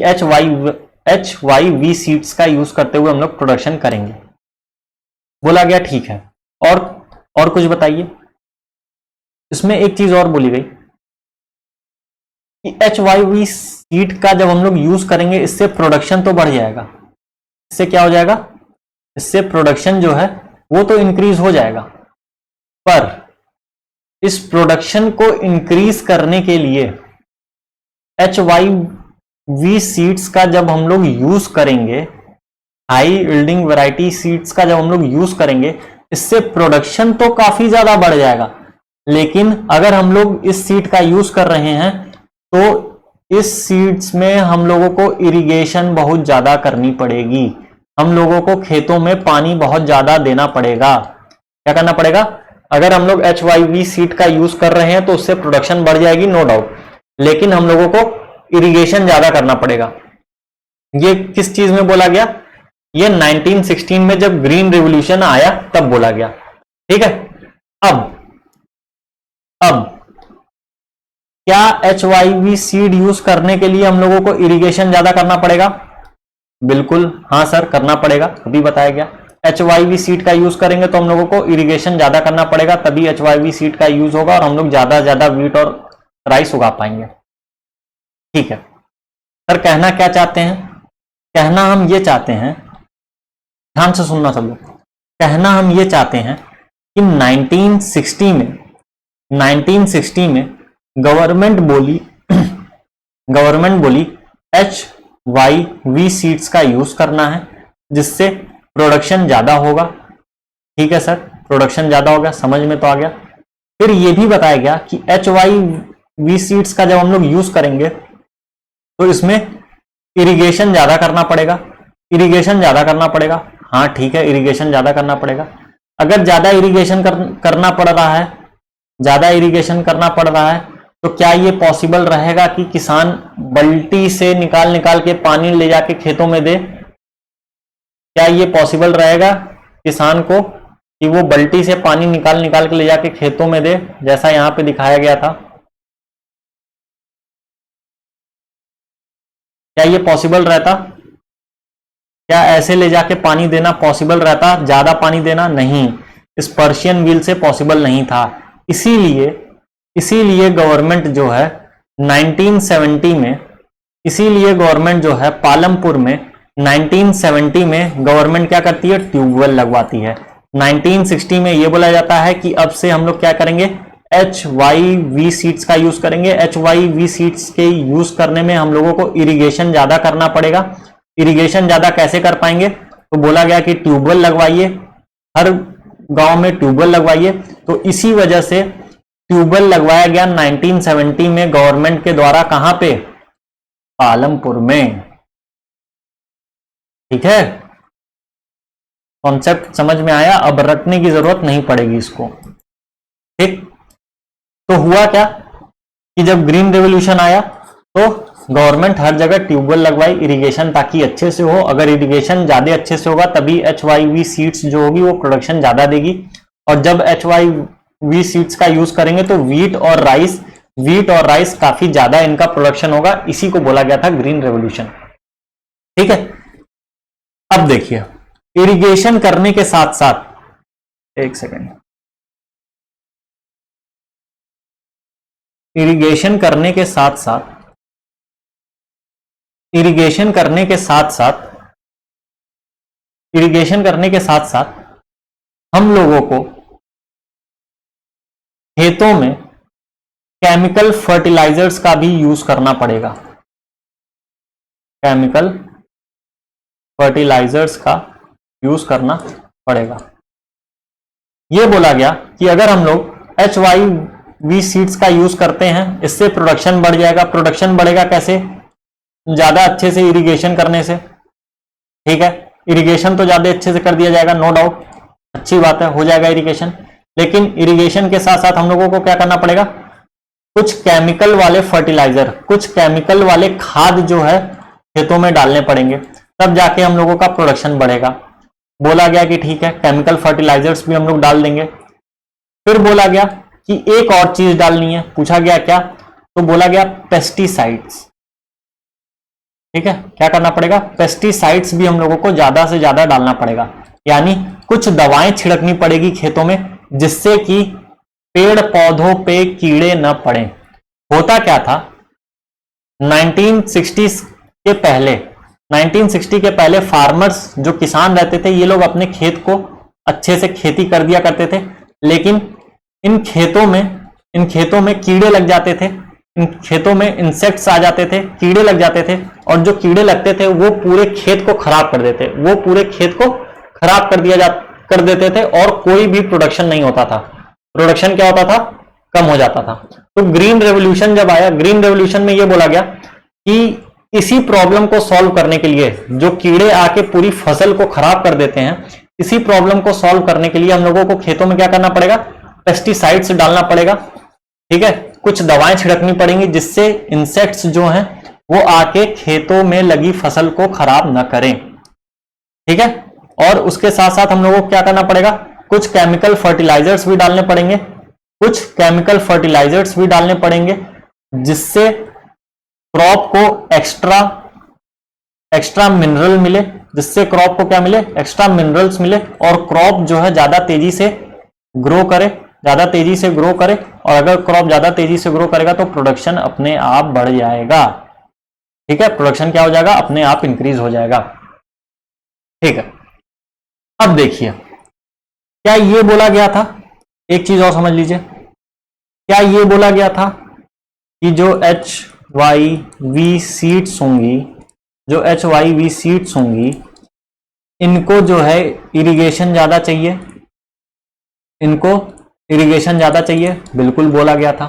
Speaker 1: HYV सीड्स का यूज करते हुए हम लोग प्रोडक्शन करेंगे। बोला गया ठीक है, और कुछ बताइए। इसमें एक चीज और बोली गई कि HYV सीड का जब हम लोग यूज करेंगे इससे प्रोडक्शन तो बढ़ जाएगा। इससे क्या हो जाएगा? इससे प्रोडक्शन जो है वो तो इंक्रीज हो जाएगा, पर इस प्रोडक्शन को इंक्रीज करने के लिए HYV सीड्स का जब हम लोग यूज करेंगे, हाई यील्डिंग वैरायटी सीड्स का जब हम लोग यूज करेंगे, इससे प्रोडक्शन तो काफी ज्यादा बढ़ जाएगा। लेकिन अगर हम लोग इस सीड का यूज कर रहे हैं तो इस सीड्स में हम लोगों को इरिगेशन बहुत ज्यादा करनी पड़ेगी। हम लोगों को खेतों में पानी बहुत ज्यादा देना पड़ेगा। क्या करना पड़ेगा? अगर हम लोग HYV सीड का यूज कर रहे हैं तो उससे प्रोडक्शन बढ़ जाएगी, नो डाउट, लेकिन हम लोगों को इरिगेशन ज्यादा करना पड़ेगा। ये किस चीज में बोला गया? ये 1916 में जब ग्रीन रिवॉल्यूशन आया तब बोला गया। ठीक है, अब क्या HYV सीड यूज करने के लिए हम लोगों को इरिगेशन ज्यादा करना पड़ेगा? बिल्कुल हाँ सर, करना पड़ेगा, अभी बताया गया। HYV सीड का यूज करेंगे तो हम लोगों को इरिगेशन ज्यादा करना पड़ेगा, तभी HYV सीड का यूज होगा और हम लोग ज्यादा व्हीट और राइस उगा पाएंगे। ठीक है सर, कहना क्या चाहते हैं? कहना हम ये चाहते हैं, ध्यान से सुनना सब लोग, कहना हम ये चाहते हैं कि 1960 में गवर्नमेंट बोली HYV सीड्स का यूज करना है जिससे प्रोडक्शन ज्यादा होगा। ठीक है सर, प्रोडक्शन ज्यादा होगा, समझ में तो आ गया। फिर यह भी बताया गया कि HYV सीड्स का जब हम लोग यूज करेंगे तो इसमें इरिगेशन ज्यादा करना पड़ेगा। हाँ ठीक है, इरिगेशन ज्यादा करना पड़ेगा। अगर ज्यादा इरिगेशन करना पड़ रहा है तो क्या ये पॉसिबल रहेगा कि किसान बल्टी से निकाल के पानी ले जाके खेतों में दे? क्या ये पॉसिबल रहेगा किसान को कि वो बल्टी से पानी निकाल के ले जाके खेतों में दे, जैसा यहां पे दिखाया गया था? क्या ये पॉसिबल रहता? क्या ऐसे ले जाके पानी देना पॉसिबल रहता? ज्यादा पानी देना नहीं, इस पर्शियन व्हील से पॉसिबल नहीं था। इसीलिए गवर्नमेंट जो है 1970 में, इसीलिए गवर्नमेंट जो है पालमपुर में 1970 में गवर्नमेंट क्या करती है? ट्यूबवेल लगवाती है। 1960 में यह बोला जाता है कि अब से हम लोग क्या करेंगे? HYV सीड्स का यूज करेंगे। HYV सीड्स के यूज करने में हम लोगों को इरिगेशन ज्यादा करना पड़ेगा। इरिगेशन ज्यादा कैसे कर पाएंगे? तो बोला गया कि ट्यूबवेल लगवाइए, हर गांव में ट्यूबवेल लगवाइए। तो इसी वजह से ट्यूबवेल लगवाया गया 1970 में गवर्नमेंट के द्वारा। कहां पे? पालमपुर में। ठीक है, कॉन्सेप्ट समझ में आया? अब रटने की जरूरत नहीं पड़ेगी इसको। ठीक, तो हुआ क्या कि जब ग्रीन रेवोल्यूशन आया तो गवर्नमेंट हर जगह ट्यूबवेल लगवाई, इरिगेशन ताकि अच्छे से हो। अगर इरिगेशन ज्यादा अच्छे से होगा तभी HYV सीड्स जो होगी वो प्रोडक्शन ज्यादा देगी। और जब HYV सीड्स का यूज करेंगे तो व्हीट और राइस काफी ज्यादा इनका प्रोडक्शन होगा। इसी को बोला गया था ग्रीन रेवोल्यूशन। ठीक है, अब देखिए, इरिगेशन करने के साथ साथ, एक सेकेंड, इरिगेशन करने के साथ साथ इरिगेशन करने के साथ साथ इरिगेशन करने के साथ साथ हम लोगों को खेतों में केमिकल फर्टिलाइजर्स का भी यूज करना पड़ेगा। केमिकल फर्टिलाइजर्स का यूज करना पड़ेगा। यह बोला गया कि अगर हम लोग HYV सीड्स का यूज करते हैं इससे प्रोडक्शन बढ़ जाएगा। प्रोडक्शन बढ़ेगा कैसे? ज्यादा अच्छे से इरिगेशन करने से। ठीक है, इरिगेशन तो ज्यादा अच्छे से कर दिया जाएगा, नो डाउट, अच्छी बात है, हो जाएगा इरिगेशन। लेकिन इरिगेशन के साथ साथ हम लोगों को क्या करना पड़ेगा? कुछ केमिकल वाले फर्टिलाइजर, कुछ केमिकल वाले खाद जो है खेतों में डालने पड़ेंगे, तब जाके हम लोगों का प्रोडक्शन बढ़ेगा। बोला गया कि ठीक है, केमिकल फर्टिलाइजर्स भी हम लोग डाल देंगे। फिर बोला गया कि एक और चीज डालनी है। पूछा गया क्या? तो बोला गया पेस्टिसाइड्स। ठीक है, क्या करना पड़ेगा? पेस्टिसाइड्स भी हम लोगों को ज्यादा से ज्यादा डालना पड़ेगा, यानी कुछ दवाएं छिड़कनी पड़ेगी खेतों में जिससे कि पेड़ पौधों पे कीड़े न पड़े। होता क्या था 1960 के पहले फार्मर्स जो किसान रहते थे ये लोग अपने खेत को अच्छे से खेती कर दिया करते थे, लेकिन इन खेतों में कीड़े लग जाते थे, इन खेतों में इंसेक्ट्स आ जाते थे, कीड़े लग जाते थे, और जो कीड़े लगते थे वो पूरे खेत को खराब कर देते थे और कोई भी प्रोडक्शन नहीं होता था। प्रोडक्शन क्या होता था? कम हो जाता था। तो ग्रीन रेवोल्यूशन जब आया, ग्रीन रेवोल्यूशन में यह बोला गया कि इसी प्रॉब्लम को सॉल्व करने के लिए, जो कीड़े आके पूरी फसल को खराब कर देते हैं, इसी प्रॉब्लम को सॉल्व करने के लिए हम लोगों को खेतों में क्या करना पड़ेगा? पेस्टिसाइड्स डालना पड़ेगा। ठीक है, कुछ दवाएं छिड़कनी पड़ेंगी जिससे इंसेक्ट्स जो हैं वो आके खेतों में लगी फसल को खराब ना करें। ठीक है, और उसके साथ साथ हम लोगों को क्या करना पड़ेगा? कुछ केमिकल फर्टिलाइजर्स भी डालने पड़ेंगे जिससे क्रॉप को एक्स्ट्रा मिनरल मिले, जिससे क्रॉप को क्या मिले? एक्स्ट्रा मिनरल्स मिले, और क्रॉप जो है ज्यादा तेजी से ग्रो करे। और अगर क्रॉप ज्यादा तेजी से ग्रो करेगा तो प्रोडक्शन अपने आप बढ़ जाएगा। ठीक है, प्रोडक्शन क्या हो जाएगा? अपने आप इंक्रीज हो जाएगा। ठीक है, अब देखिए क्या ये बोला गया था, एक चीज और समझ लीजिए, क्या ये बोला गया था कि जो HYV सीड्स होंगी इनको जो है इरिगेशन ज्यादा चाहिए, बिल्कुल बोला गया था।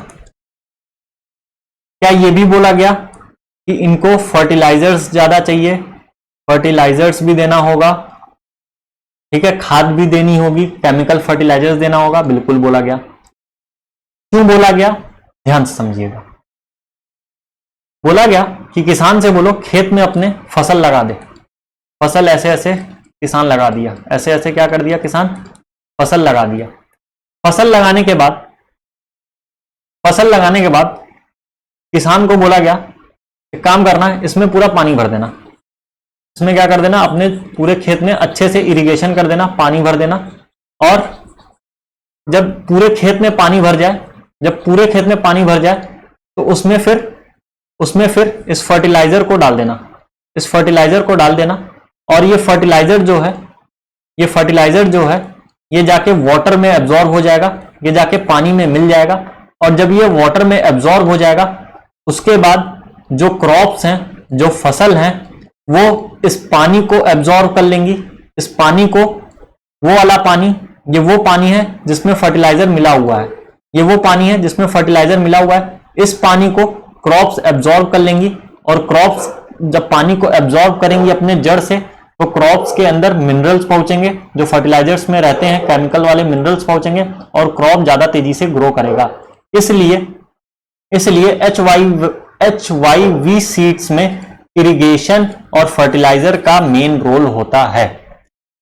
Speaker 1: क्या ये भी बोला गया कि इनको फर्टिलाइजर्स ज्यादा चाहिए? फर्टिलाइजर्स भी देना होगा। ठीक है, खाद भी देनी होगी, केमिकल फर्टिलाइजर्स देना होगा, बिल्कुल बोला गया। क्यों बोला गया? ध्यान से समझिएगा। बोला गया कि किसान से बोलो खेत में अपने फसल लगा दे। फसल ऐसे ऐसे किसान लगा दिया, ऐसे ऐसे क्या कर दिया किसान? फसल लगा दिया। फसल लगाने के बाद किसान को बोला गया एक काम करना है, इसमें पूरा पानी भर देना। इसमें क्या कर देना? अपने पूरे खेत में अच्छे से इरिगेशन कर देना, पानी भर देना, और जब पूरे खेत में पानी भर जाए तो उसमें फिर इस फर्टिलाइजर को डाल देना। और ये फर्टिलाइजर जो है ये जाके वाटर में एब्जॉर्ब हो जाएगा, ये जाके पानी में मिल जाएगा, और जब ये वाटर में एब्जॉर्ब हो जाएगा उसके बाद जो क्रॉप्स हैं, जो फसल हैं, वो इस पानी को एब्जॉर्ब कर लेंगी। इस पानी को, वो वाला पानी, ये वो पानी है जिसमें फर्टिलाइजर मिला हुआ है, इस पानी को क्रॉप्स एब्जॉर्ब कर लेंगी, और क्रॉप्स जब पानी को एब्जॉर्ब करेंगी अपने जड़ से तो क्रॉप्स के अंदर मिनरल्स पहुंचेंगे, जो फर्टिलाइजर्स में रहते हैं, केमिकल वाले मिनरल्स पहुंचेंगे, और क्रॉप ज्यादा तेजी से ग्रो करेगा। इसलिए HYV सीड्स में इरिगेशन और फर्टिलाइजर का मेन रोल होता है।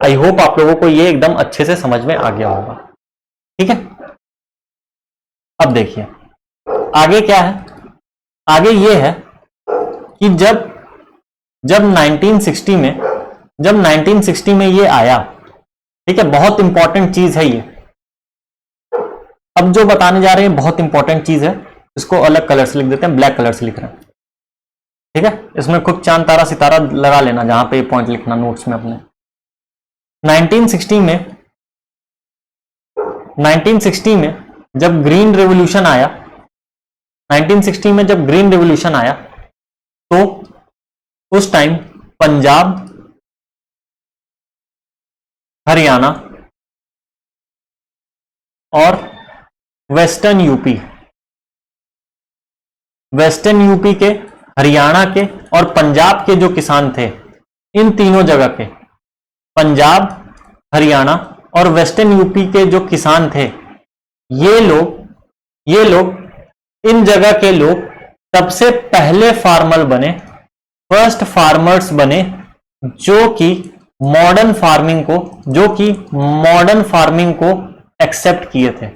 Speaker 1: आई होप आप लोगों को ये एकदम अच्छे से समझ में आ गया होगा। ठीक है, अब देखिए आगे क्या है। आगे ये है कि जब 1960 में ये आया, ठीक है, बहुत इंपॉर्टेंट चीज है ये। अब जो बताने जा रहे हैं बहुत इंपॉर्टेंट चीज है, इसको अलग कलर से लिख देते हैं, ब्लैक कलर से लिख रहे हैं, ठीक है। इसमें खूब चांद तारा सितारा लगा लेना जहां पे पॉइंट लिखना नोट्स में अपने। 1960 में जब ग्रीन रेवोल्यूशन आया, 1960 में जब ग्रीन रेवोल्यूशन आया तो उस टाइम पंजाब, हरियाणा और वेस्टर्न यूपी के, हरियाणा के और पंजाब के जो किसान थे, इन तीनों जगह के पंजाब, हरियाणा और वेस्टर्न यूपी के जो किसान थे, ये लोग इन जगह के लोग सबसे पहले फार्मर बने, फर्स्ट फार्मर्स बने जो कि मॉडर्न फार्मिंग को एक्सेप्ट किए थे,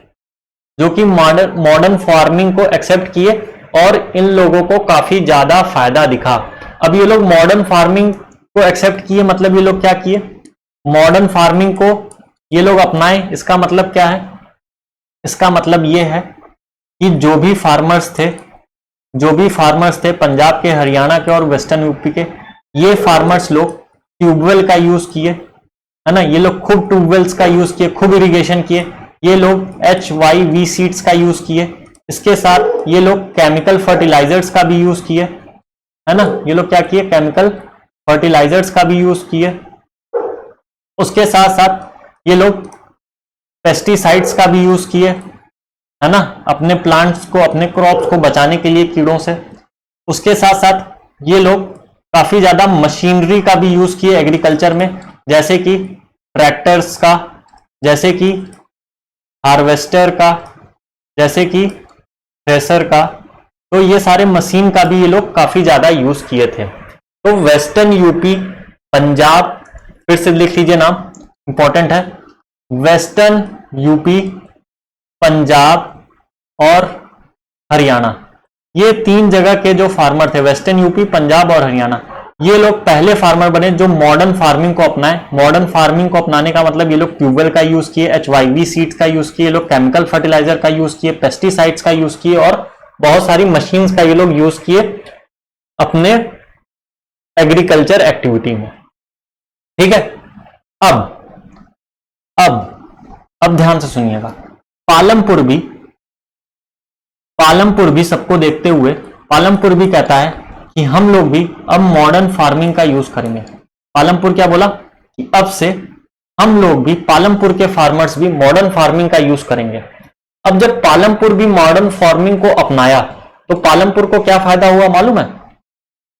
Speaker 1: जो कि मॉडर्न फार्मिंग को एक्सेप्ट किए और इन लोगों को काफी ज्यादा फायदा दिखा। अब ये लोग मॉडर्न फार्मिंग को एक्सेप्ट किए, मतलब ये लोग क्या किए, मॉडर्न फार्मिंग को ये लोग अपनाए। इसका मतलब क्या है? इसका मतलब ये है कि जो भी फार्मर्स थे पंजाब के, हरियाणा के और वेस्टर्न यूपी के, ये फार्मर्स लोग ट्यूबवेल का यूज किए, है ना, ये लोग खूब ट्यूबवेल्स का यूज किए, खूब इरिगेशन किए, ये लोग HYV सीड्स का यूज किए, इसके साथ ये लोग केमिकल फर्टिलाइजर्स का भी यूज किए, है ना, ये लोग क्या किए, केमिकल फर्टिलाइजर्स का भी यूज किए, उसके साथ साथ ये लोग पेस्टिसाइड्स का भी यूज किए, है ना, अपने प्लांट्स को, अपने क्रॉप्स को बचाने के लिए कीड़ों से। उसके साथ साथ ये लोग काफी ज्यादा मशीनरी का भी यूज किए एग्रीकल्चर में, जैसे कि ट्रैक्टर्स का, जैसे कि हार्वेस्टर का, जैसे कि थ्रेसर का। तो ये सारे मशीन का भी ये लोग काफी ज्यादा यूज किए थे। तो वेस्टर्न यूपी, पंजाब, फिर से लिख लीजिए नाम, इंपॉर्टेंट है, वेस्टर्न यूपी, पंजाब और हरियाणा, ये तीन जगह के जो फार्मर थे, वेस्टर्न यूपी, पंजाब और हरियाणा, ये लोग पहले फार्मर बने जो मॉडर्न फार्मिंग को अपनाए। मॉडर्न फार्मिंग को अपनाने का मतलब ये लोग ट्यूबवेल का यूज किए, HYV सीड्स का यूज किए, ये लोग केमिकल फर्टिलाइजर का यूज किए, पेस्टिसाइड्स का यूज किए और बहुत सारी मशीन्स का ये लोग यूज किए अपने एग्रीकल्चर एक्टिविटी में, ठीक है। अब ध्यान से सुनिएगा, पालमपुर भी सबको देखते हुए पालमपुर भी कहता है कि हम लोग भी अब मॉडर्न फार्मिंग का यूज करेंगे। पालमपुर क्या बोला कि अब से हम लोग भी, पालमपुर के फार्मर्स भी मॉडर्न फार्मिंग का यूज करेंगे। अब जब पालमपुर भी मॉडर्न फार्मिंग को अपनाया तो पालमपुर को क्या फायदा हुआ मालूम है?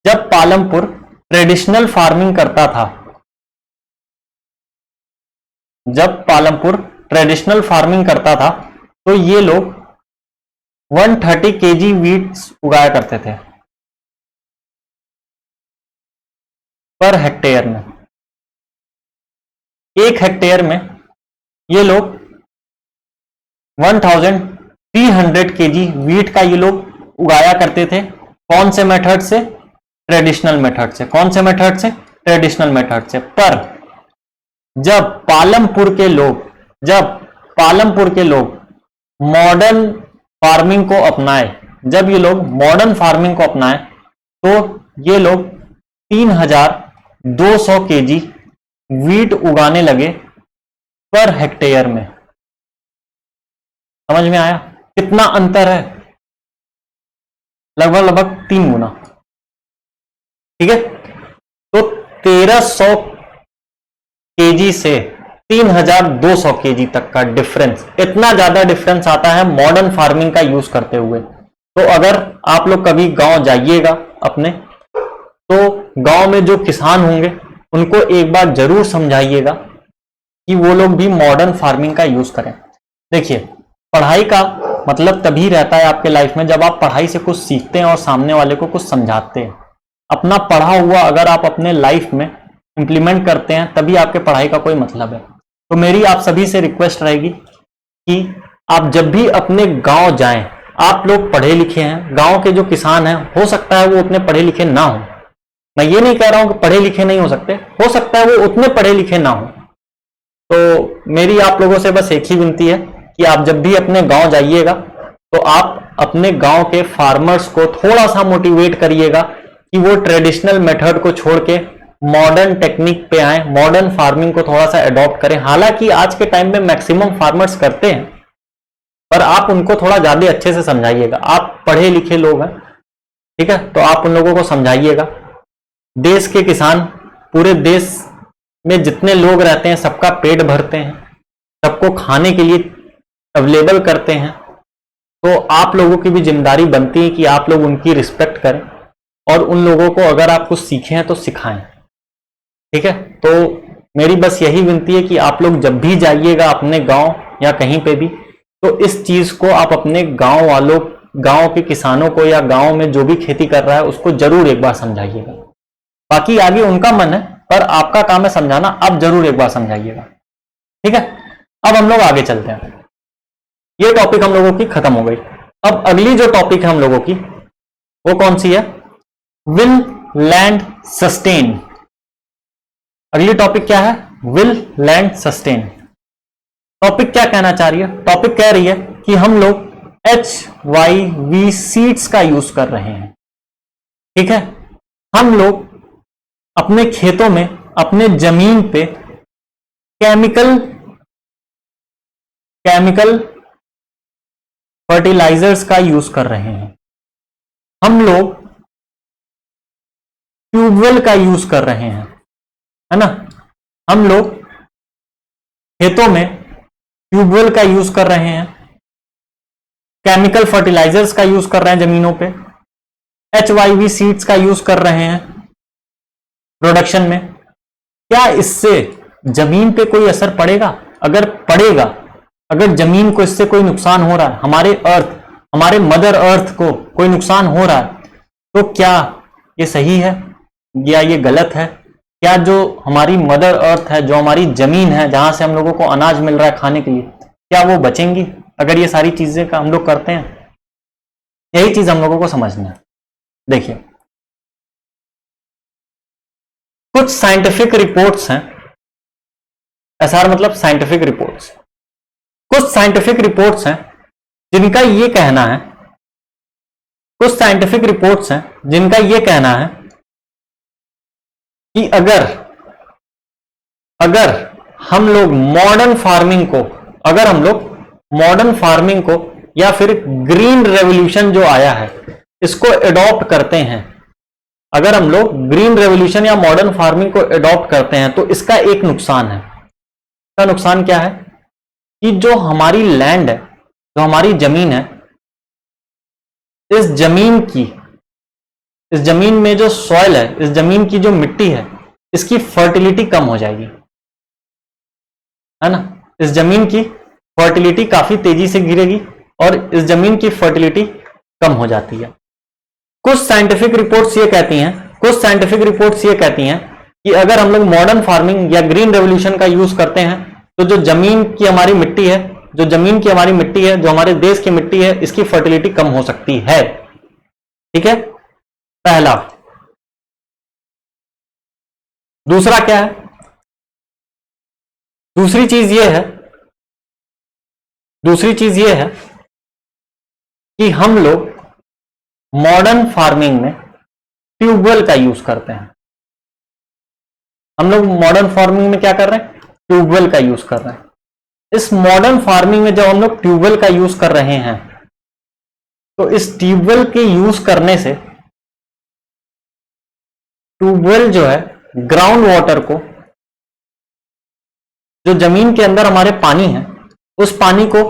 Speaker 1: जब पालमपुर ट्रेडिशनल फार्मिंग करता था, तो ये लोग 130 kg वीट्स उगाया करते थे पर हेक्टेयर में। एक हेक्टेयर में ये लोग 1300 kg वीट का ये लोग उगाया करते थे। कौन से मेथड से? ट्रेडिशनल मेथड से। कौन से मेथड से? ट्रेडिशनल मेथड से। पर जब पालमपुर के लोग मॉडर्न फार्मिंग को अपनाए, तो ये लोग 3200 kg वीट उगाने लगे पर हेक्टेयर में। समझ में आया कितना अंतर है? लगभग 3 गुना, ठीक है। तो 1300 kg से 3200 kg तक का डिफरेंस, इतना ज्यादा डिफरेंस आता है मॉडर्न फार्मिंग का यूज करते हुए। तो अगर आप लोग कभी गांव जाइएगा अपने, तो गांव में जो किसान होंगे उनको एक बार जरूर समझाइएगा कि वो लोग भी मॉडर्न फार्मिंग का यूज करें। देखिए, पढ़ाई का मतलब तभी रहता है आपके लाइफ में जब आप पढ़ाई से कुछ सीखते हैं और सामने वाले को कुछ समझाते हैं। अपना पढ़ा हुआ अगर आप अपने लाइफ में इंप्लीमेंट करते हैं तभी आपके पढ़ाई का कोई मतलब है। तो मेरी आप सभी से रिक्वेस्ट रहेगी कि आप जब भी अपने गांव जाएं, आप लोग पढ़े लिखे हैं, गांव के जो किसान हैं हो सकता है वो उतने पढ़े लिखे ना हो, मैं ये नहीं कह रहा हूं कि पढ़े लिखे नहीं हो सकते, हो सकता है वो उतने पढ़े लिखे ना हो। तो मेरी आप लोगों से बस एक ही विनती है कि आप जब भी अपने गांव जाइएगा तो आप अपने गांव के फार्मर्स को थोड़ा सा मोटिवेट करिएगा कि वो ट्रेडिशनल मेथड को छोड़ के मॉडर्न टेक्निक पे आए, मॉडर्न फार्मिंग को थोड़ा सा अडॉप्ट करें। हालांकि आज के टाइम में मैक्सिमम फार्मर्स करते हैं, पर आप उनको थोड़ा ज्यादा अच्छे से समझाइएगा। आप पढ़े लिखे लोग हैं, ठीक है, तो आप उन लोगों को समझाइएगा। देश के किसान पूरे देश में जितने लोग रहते हैं सबका पेट भरते हैं, सबको खाने के लिए अवेलेबल करते हैं, तो आप लोगों की भी जिम्मेदारी बनती है कि आप लोग उनकी रिस्पेक्ट करें और उन लोगों को अगर आप कुछ सीखे हैं तो सिखाएं, ठीक है। तो मेरी बस यही विनती है कि आप लोग जब भी जाइएगा अपने गांव या कहीं पे भी, तो इस चीज को आप अपने गांव वालों, गांव के किसानों को या गांव में जो भी खेती कर रहा है उसको जरूर एक बार समझाइएगा। बाकी आगे उनका मन है, पर आपका काम है समझाना, आप जरूर एक बार समझाइएगा, ठीक है। अब हम लोग आगे चलते हैं। ये टॉपिक हम लोगों की खत्म हो गई। अब अगली जो टॉपिक है हम लोगों की वो कौन सी है? Will land sustain. अगली टॉपिक क्या है? Will land sustain. टॉपिक क्या कहना चाह रही है? टॉपिक कह रही है कि हम लोग HYV सीड्स का यूज कर रहे हैं, ठीक है। हम लोग अपने खेतों में, अपने जमीन पे केमिकल फर्टिलाइजर्स का यूज कर रहे हैं। हम लोग ट्यूबवेल का यूज कर रहे हैं, है ना। हम लोग खेतों में ट्यूबवेल का यूज कर रहे हैं, केमिकल फर्टिलाइजर्स का यूज कर रहे हैं जमीनों पे, HYV सीड्स का यूज कर रहे हैं प्रोडक्शन में। क्या इससे जमीन पे कोई असर पड़ेगा? अगर पड़ेगा, अगर जमीन को इससे कोई नुकसान हो रहा है, हमारे अर्थ, हमारे मदर अर्थ को कोई नुकसान हो रहा है, तो क्या ये सही है या ये गलत है? क्या जो हमारी मदर अर्थ है, जो हमारी जमीन है, जहां से हम लोगों को अनाज मिल रहा है खाने के लिए, क्या वो बचेंगी अगर ये सारी चीजें का हम लोग करते हैं? यही चीज हम लोगों को समझना है। देखिए, कुछ साइंटिफिक रिपोर्ट्स हैं, SR मतलब साइंटिफिक रिपोर्ट्स। कुछ साइंटिफिक रिपोर्ट्स हैं जिनका ये कहना है, कुछ साइंटिफिक रिपोर्ट्स हैं जिनका ये कहना है कि अगर हम लोग मॉडर्न फार्मिंग को, अगर हम लोग मॉडर्न फार्मिंग को या फिर ग्रीन रेवोल्यूशन जो आया है इसको एडॉप्ट करते हैं, अगर हम लोग ग्रीन रेवोल्यूशन या मॉडर्न फार्मिंग को एडॉप्ट करते हैं तो इसका एक नुकसान है। इसका नुकसान क्या है कि जो हमारी लैंड है, जो हमारी जमीन है, इस जमीन में जो सॉइल है, इस जमीन की जो मिट्टी है, इसकी फर्टिलिटी कम हो जाएगी, है ना। इस जमीन की फर्टिलिटी काफी तेजी से गिरेगी और इस जमीन की फर्टिलिटी कम हो जाती है। कुछ साइंटिफिक रिपोर्ट्स ये कहती हैं कि अगर हम लोग मॉडर्न फार्मिंग या ग्रीन रेवोल्यूशन का यूज करते हैं तो जो जमीन की हमारी मिट्टी है, जो हमारे देश की मिट्टी है, इसकी फर्टिलिटी कम हो सकती है, ठीक है, पहला। दूसरा क्या है? दूसरी चीज ये है कि हम लोग मॉडर्न फार्मिंग में ट्यूबवेल का यूज करते हैं। हम लोग मॉडर्न फार्मिंग में क्या कर रहे हैं? ट्यूबवेल का यूज कर रहे हैं। इस मॉडर्न फार्मिंग में जब हम लोग ट्यूबवेल का यूज कर रहे हैं तो इस ट्यूबवेल के यूज करने से ट्यूबवेल जो है ग्राउंड वाटर को, जो जमीन के अंदर हमारे पानी है, उस पानी को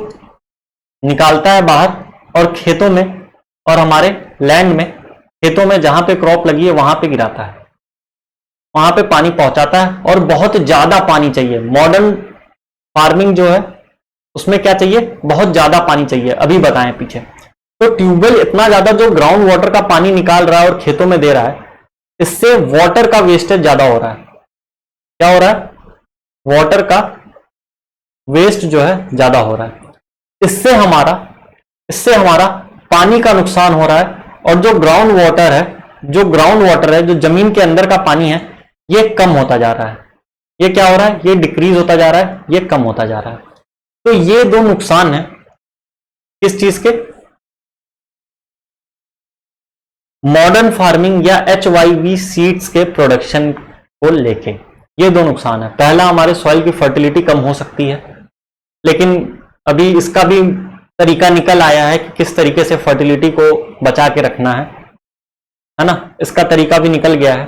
Speaker 1: निकालता है बाहर और खेतों में और हमारे लैंड में, खेतों में जहां पे क्रॉप लगी है वहां पे गिराता है, वहां पे पानी पहुंचाता है। और बहुत ज्यादा पानी चाहिए। मॉडर्न फार्मिंग जो है उसमें क्या चाहिए? बहुत ज्यादा पानी चाहिए। अभी बताएं पीछे। तो ट्यूबवेल इतना ज्यादा जो ग्राउंड वाटर का पानी निकाल रहा है और खेतों में दे रहा है, इससे वाटर का वेस्टेज ज्यादा हो रहा है। क्या हो रहा है? वाटर का वेस्ट जो है ज्यादा हो रहा है। इससे हमारा पानी का नुकसान हो रहा है और जो ग्राउंड वाटर है, जो जमीन के अंदर का पानी है, ये कम होता जा रहा है। ये क्या हो रहा है? ये डिक्रीज होता जा रहा है, ये कम होता जा रहा है। तो ये दो नुकसान है किस चीज के? मॉडर्न फार्मिंग या HYV सीड्स के प्रोडक्शन को लेके। ये दो नुकसान है। पहला, हमारे सॉइल की फर्टिलिटी कम हो सकती है, लेकिन अभी इसका भी तरीका निकल आया है कि किस तरीके से फर्टिलिटी को बचा के रखना है ना। इसका तरीका भी निकल गया है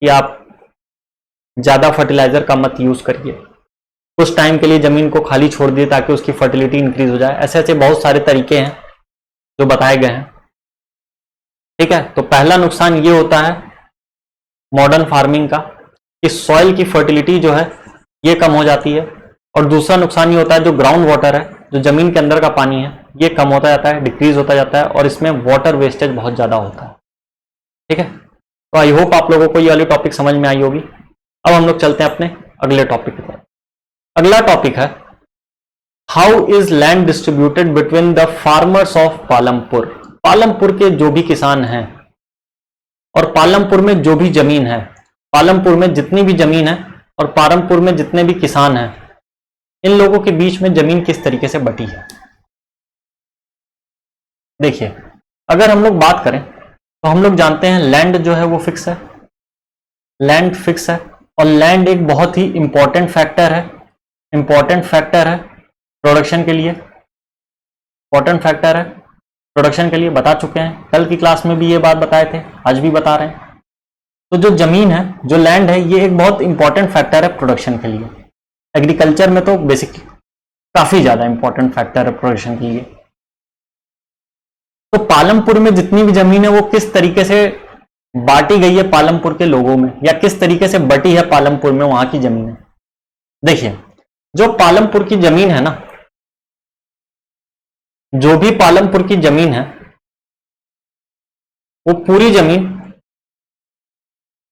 Speaker 1: कि आप ज्यादा फर्टिलाइजर का मत यूज करिए, कुछ टाइम के लिए जमीन को खाली छोड़ दिए ताकि उसकी फर्टिलिटी इंक्रीज हो जाए। ऐसे ऐसे बहुत सारे तरीके हैं जो बताए गए हैं, ठीक है। तो पहला नुकसान ये होता है मॉडर्न फार्मिंग का कि सॉइल की फर्टिलिटी जो है ये कम हो जाती है, और दूसरा नुकसान ये होता है जो ग्राउंड वाटर है, जो जमीन के अंदर का पानी है, ये कम होता जाता है, डिक्रीज होता जाता है, और इसमें वाटर वेस्टेज बहुत ज्यादा होता है, ठीक है। तो आई होप आप लोगों को ये वाली टॉपिक समझ में आई होगी। अब हम लोग चलते हैं अपने अगले टॉपिक की तरफ। अगला टॉपिक है how is land distributed between the farmers of Palampur. Palampur के जो भी किसान हैं और पालमपुर में जो भी जमीन है, पालमपुर में जितनी भी जमीन है और पालमपुर में जितने भी किसान हैं, इन लोगों के बीच में जमीन किस तरीके से बटी है। देखिए, अगर हम लोग बात करें तो हम लोग जानते हैं लैंड जो है वो फिक्स है, लैंड फिक्स है, और लैंड एक बहुत ही इंपॉर्टेंट फैक्टर है, इंपॉर्टेंट फैक्टर है प्रोडक्शन के लिए, इंपॉर्टेंट फैक्टर है प्रोडक्शन के लिए। बता चुके हैं, कल की क्लास में भी ये बात बताए थे, आज भी बता रहे हैं। तो जो जमीन है, जो लैंड है, ये एक बहुत इंपॉर्टेंट फैक्टर है प्रोडक्शन के लिए। एग्रीकल्चर में तो बेसिक काफी ज्यादा इंपॉर्टेंट फैक्टर है प्रोडक्शन के लिए। तो पालमपुर में जितनी भी जमीन है वो किस तरीके से बांटी गई है पालमपुर के लोगों में, या किस तरीके से बटी है पालमपुर में वहां की जमीन है। देखिए, जो पालमपुर की जमीन है ना, जो भी पालमपुर की जमीन है, वो पूरी जमीन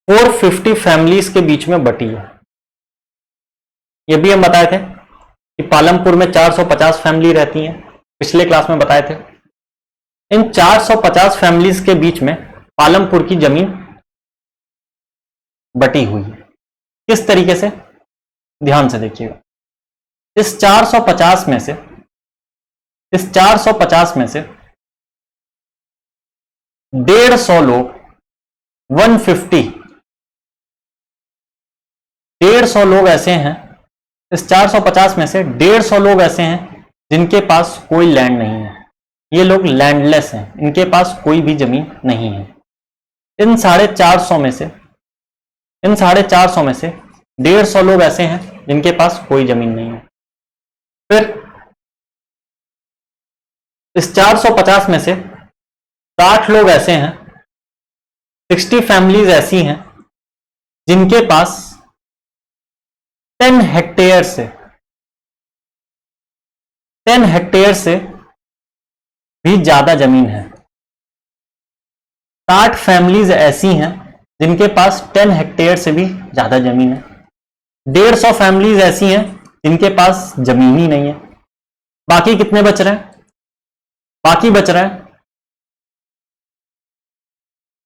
Speaker 1: 450 फैमिलीज के बीच में बटी है। ये भी हम बताए थे कि पालमपुर में 450 फैमिली रहती हैं, पिछले क्लास में बताए थे। इन 450 फैमिलीज के बीच में पालमपुर की जमीन बटी हुई है। किस तरीके से, ध्यान से देखिएगा। इस 450 में से 150 लोग 150 लोग ऐसे हैं, इस 450 में से 150 लोग ऐसे हैं जिनके पास कोई लैंड नहीं है। ये लोग लैंडलेस हैं, इनके पास कोई भी जमीन नहीं है। इन 450 में से 150 लोग ऐसे हैं जिनके पास कोई जमीन नहीं है। फिर इस 450 में से 60 लोग ऐसे हैं, 60 फैमिलीज ऐसी हैं जिनके पास 10 हेक्टेयर से भी ज्यादा जमीन है। 60 फैमिलीज ऐसी हैं जिनके पास 10 हेक्टेयर से भी ज्यादा जमीन है। 150 फैमिलीज ऐसी हैं जिनके पास जमीन ही नहीं है। बाकी कितने बच रहे हैं? बाकी बच रहे हैं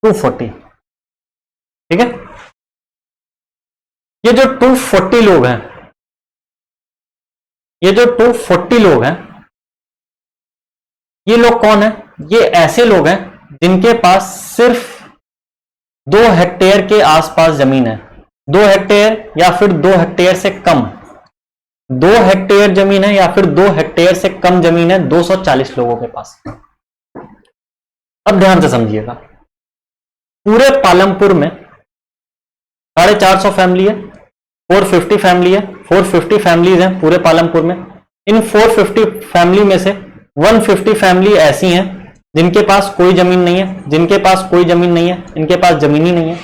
Speaker 1: 240, ठीक है। ये जो 240 लोग हैं, ये लोग कौन है? ये ऐसे लोग हैं जिनके पास सिर्फ 2 हेक्टेयर के आसपास जमीन है। 2 हेक्टेयर या फिर 2 हेक्टेयर से कम, 2 हेक्टेयर जमीन है या फिर 2 हेक्टेयर से कम जमीन है 240 लोगों के पास। अब ध्यान से समझिएगा, पूरे पालमपुर में 450 फैमिली है, 450 फैमिली है, 450 फैमिलीज हैं पूरे पालमपुर में। इन 450 फैमिली में से 150 फैमिली ऐसी हैं जिनके पास कोई जमीन नहीं है, इनके पास जमीन ही नहीं है।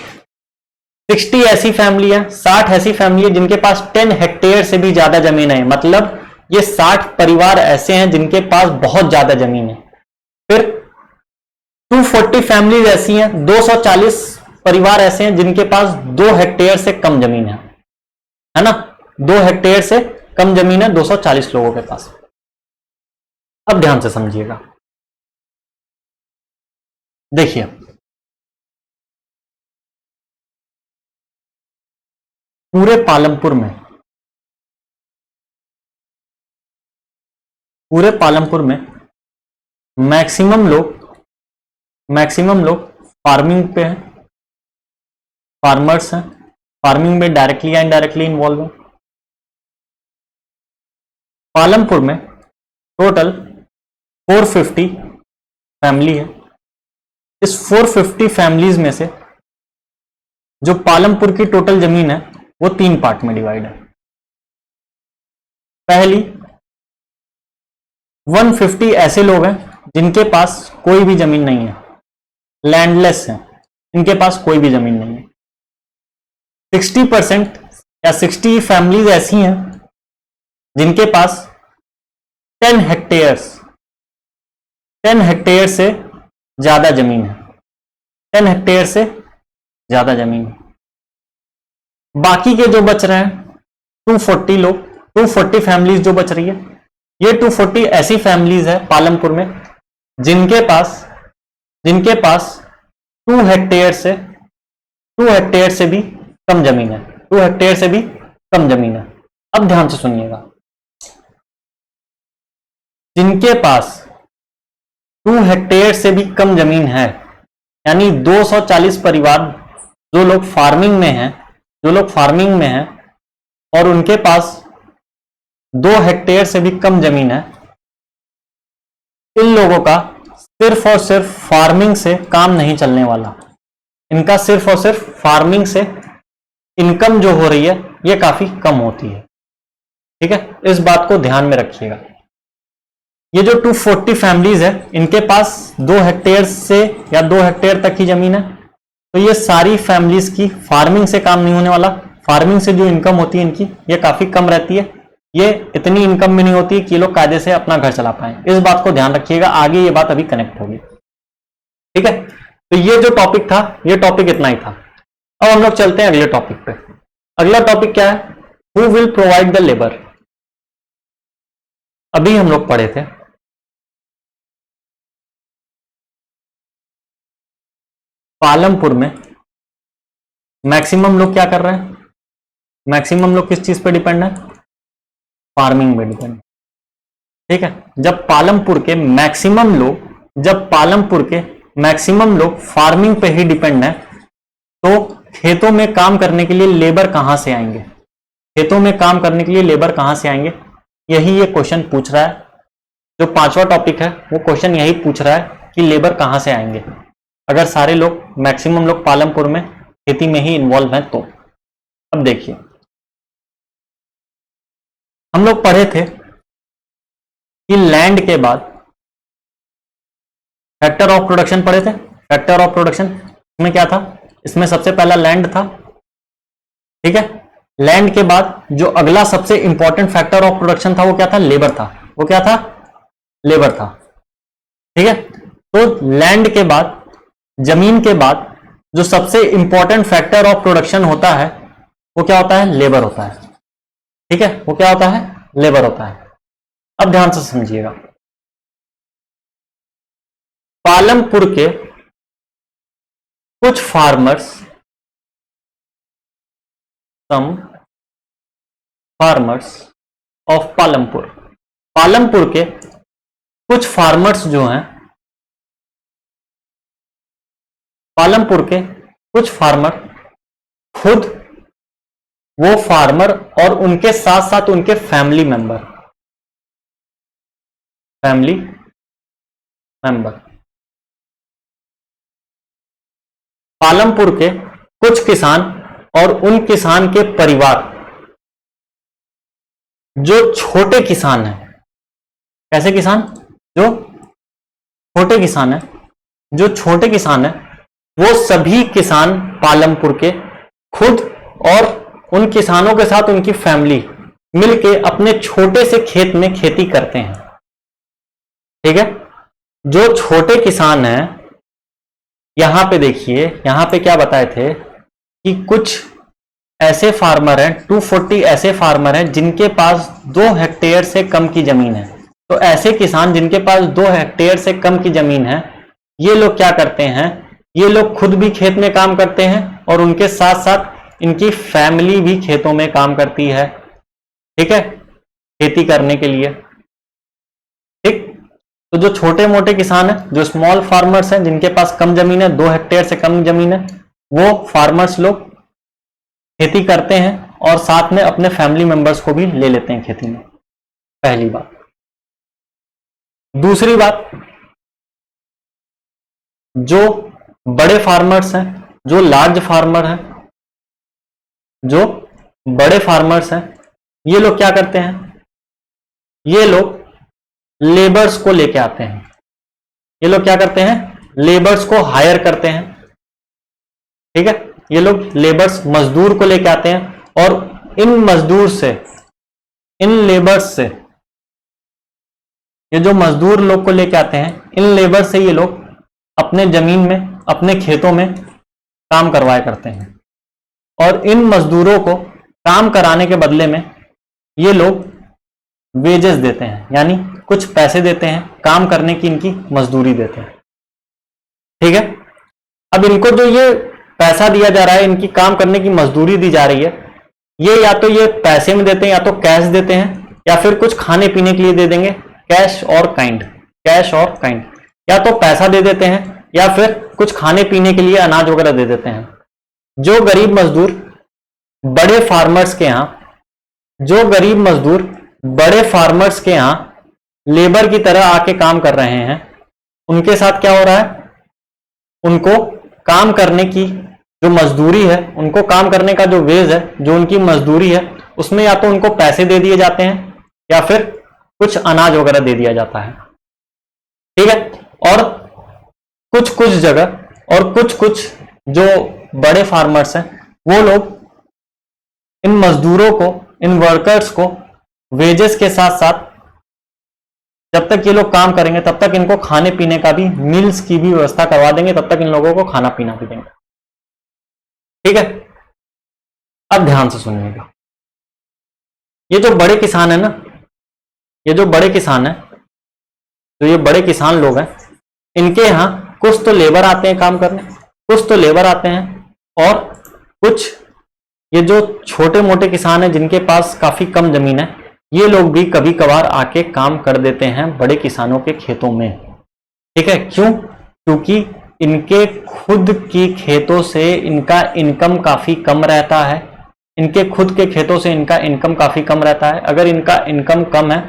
Speaker 1: 60 ऐसी फैमिली है, 60 ऐसी फैमिली है जिनके पास 10 हेक्टेयर से भी ज्यादा जमीन है। मतलब ये 60 परिवार ऐसे हैं जिनके पास बहुत ज्यादा जमीन है। फिर 240 फैमिलीज ऐसी हैं, 240 परिवार ऐसे हैं जिनके पास 2 हेक्टेयर से कम जमीन है ना। 2 हेक्टेयर से कम जमीन है 240 लोगों के पास। अब ध्यान से समझिएगा, देखिए पूरे पालमपुर में मैक्सिमम लोग मैक्सिमम लोग फार्मिंग पे हैं, फार्मर्स हैं, फार्मिंग में डायरेक्टली या इनडायरेक्टली इन्वॉल्व हैं। पालमपुर में टोटल 450 फैमिली है। इस 450 फैमिलीज में से जो पालमपुर की टोटल जमीन है वो 3 पार्ट में डिवाइड है। पहली 150 ऐसे लोग हैं जिनके पास कोई भी जमीन नहीं है, लैंडलेस हैं, इनके पास कोई भी जमीन नहीं है। 60% या 60 फैमिलीज ऐसी हैं जिनके पास 10 हेक्टेयर से ज्यादा जमीन है, 10 हेक्टेयर से ज्यादा जमीन है। बाकी के जो बच रहे हैं 240 लोग, 240 फैमिलीज जो बच रही है, ये 240 ऐसी फैमिलीज है पालमपुर में जिनके पास 2 हेक्टेयर से भी कम जमीन है, 2 हेक्टेयर से भी कम जमीन है। अब ध्यान से सुनिएगा, जिनके पास 2 हेक्टेयर से भी कम जमीन है, यानी 240 परिवार जो लोग फार्मिंग में हैं और उनके पास 2 हेक्टेयर से भी कम जमीन है, इन लोगों का सिर्फ और सिर्फ फार्मिंग से काम नहीं चलने वाला। इनका सिर्फ और सिर्फ फार्मिंग से इनकम जो हो रही है ये काफी कम होती है। ठीक है, इस बात को ध्यान में रखिएगा। ये जो 240 फैमिलीज है इनके पास 2 हेक्टेयर से या 2 हेक्टेयर तक की जमीन है, तो ये सारी फैमिलीज की फार्मिंग से काम नहीं होने वाला। फार्मिंग से जो इनकम होती है इनकी ये काफी कम रहती है, ये इतनी इनकम भी नहीं होती है कि ये लोग कायदे से अपना घर चला पाए। इस बात को ध्यान रखिएगा, आगे ये बात अभी कनेक्ट होगी। ठीक है, तो ये जो टॉपिक था ये टॉपिक इतना ही था। अब हम लोग चलते हैं अगले टॉपिक पे। अगला टॉपिक क्या है? Who will provide the labour. अभी हम लोग पढ़े थे पालमपुर में मैक्सिमम लोग क्या कर रहे हैं, मैक्सिमम लोग किस चीज पे डिपेंड है? फार्मिंग पे डिपेंड। ठीक है, जब पालमपुर के मैक्सिमम लोग फार्मिंग पे ही डिपेंड है, तो खेतों में काम करने के लिए लेबर कहां से आएंगे? खेतों में काम करने के लिए लेबर कहां से आएंगे? यही ये क्वेश्चन पूछ रहा है। जो 5वां टॉपिक है वो क्वेश्चन यही पूछ रहा है कि लेबर कहां से आएंगे अगर सारे लोग, मैक्सिमम लोग पालमपुर में खेती में ही इन्वॉल्व हैं तो। अब देखिए, हम लोग पढ़े थे कि लैंड के बाद फैक्टर ऑफ प्रोडक्शन पढ़े थे। फैक्टर ऑफ प्रोडक्शन में क्या था? इसमें सबसे पहला लैंड था। ठीक है, लैंड के बाद जो अगला सबसे इंपॉर्टेंट फैक्टर ऑफ प्रोडक्शन था वो क्या था? लेबर था। वो क्या था? लेबर था। ठीक है, तो लैंड के बाद, जमीन के बाद जो सबसे इंपॉर्टेंट फैक्टर ऑफ प्रोडक्शन होता है वो क्या होता है? लेबर होता है। ठीक है, वो क्या होता है? लेबर होता है। अब ध्यान से समझिएगा, पालमपुर के कुछ farmers, some farmers of Palampur, Palampur के कुछ फार्मर्स जो हैं, पालमपुर के कुछ फार्मर खुद, वो फार्मर और उनके साथ साथ उनके फैमिली मेंबर पालमपुर के कुछ किसान और उन किसान के परिवार जो छोटे किसान हैं। कैसे किसान? जो छोटे किसान हैं, जो छोटे किसान हैं वो सभी किसान पालमपुर के खुद और उन किसानों के साथ उनकी फैमिली मिलके अपने छोटे से खेत में खेती करते हैं। ठीक है, जो छोटे किसान हैं, यहां पे देखिए, यहां पे क्या बताए थे कि कुछ ऐसे फार्मर हैं, 240 ऐसे फार्मर हैं जिनके पास 2 हेक्टेयर से कम की जमीन है। तो ऐसे किसान जिनके पास 2 हेक्टेयर से कम की जमीन है, ये लोग क्या करते हैं? ये लोग खुद भी खेत में काम करते हैं और उनके साथ साथ इनकी फैमिली भी खेतों में काम करती है। ठीक है, खेती करने के लिए। ठीक, तो जो छोटे मोटे किसान हैं, जो स्मॉल फार्मर्स हैं, जिनके पास कम जमीन है, 2 हेक्टेयर से कम जमीन है, वो फार्मर्स लोग खेती करते हैं और साथ में अपने फैमिली मेंबर्स को भी ले लेते हैं खेती में। पहली बात। दूसरी बात, जो बड़े फार्मर्स हैं, जो लार्ज फार्मर हैं, जो बड़े फार्मर्स हैं, ये लोग क्या करते हैं? ये लोग लेबर्स को लेके आते हैं। ये लोग क्या करते हैं? लेबर्स को हायर करते हैं। ठीक है, ये लोग लेबर्स, मजदूर को लेके आते हैं और इन मजदूर से, इन लेबर्स से, ये जो मजदूर लोग को लेके आते हैं, इन लेबर से ये लोग अपने जमीन में, अपने खेतों में काम करवाया करते हैं और इन मजदूरों को काम कराने के बदले में ये लोग वेजेस देते हैं, यानी कुछ पैसे देते हैं, काम करने की इनकी मजदूरी देते हैं। ठीक है, अब इनको जो ये पैसा दिया जा रहा है, इनकी काम करने की मजदूरी दी जा रही है, ये या तो ये पैसे में देते हैं, या तो कैश देते हैं, या फिर कुछ खाने पीने के लिए दे देंगे, कैश और काइंड, कैश और काइंड, या तो पैसा दे देते हैं या फिर कुछ खाने पीने के लिए अनाज वगैरह दे देते हैं। जो गरीब मजदूर बड़े फार्मर्स के यहां, जो गरीब मजदूर बड़े फार्मर्स के यहां लेबर की तरह आके काम कर रहे हैं, उनके साथ क्या हो रहा है? उनको काम करने की जो मजदूरी है, उनको काम करने का जो वेज है, जो उनकी मजदूरी है, उसमें या तो उनको पैसे दे दिए जाते हैं या फिर कुछ अनाज वगैरह दे दिया जाता है। ठीक है, और कुछ कुछ जगह और कुछ कुछ जो बड़े फार्मर्स हैं, वो लोग इन मजदूरों को, इन वर्कर्स को वेजेस के साथ साथ जब तक ये लोग काम करेंगे तब तक इनको खाने पीने का भी, मील्स की भी व्यवस्था करवा देंगे, तब तक इन लोगों को खाना पीना भी देंगे। ठीक है, अब ध्यान से सुनिएगा। ये जो बड़े किसान है ना, ये जो बड़े किसान है, तो ये बड़े किसान लोग हैं, इनके यहां कुछ तो लेबर आते हैं काम करने, कुछ तो लेबर आते हैं, और कुछ ये जो छोटे मोटे किसान हैं जिनके पास काफी कम जमीन है, ये लोग भी कभी कभार आके काम कर देते हैं बड़े किसानों के खेतों में। ठीक है, क्यों? क्योंकि इनके खुद की खेतों से इनका इनकम काफी कम रहता है, इनके खुद के खेतों से इनका इनकम काफी कम रहता है। अगर इनका इनकम कम है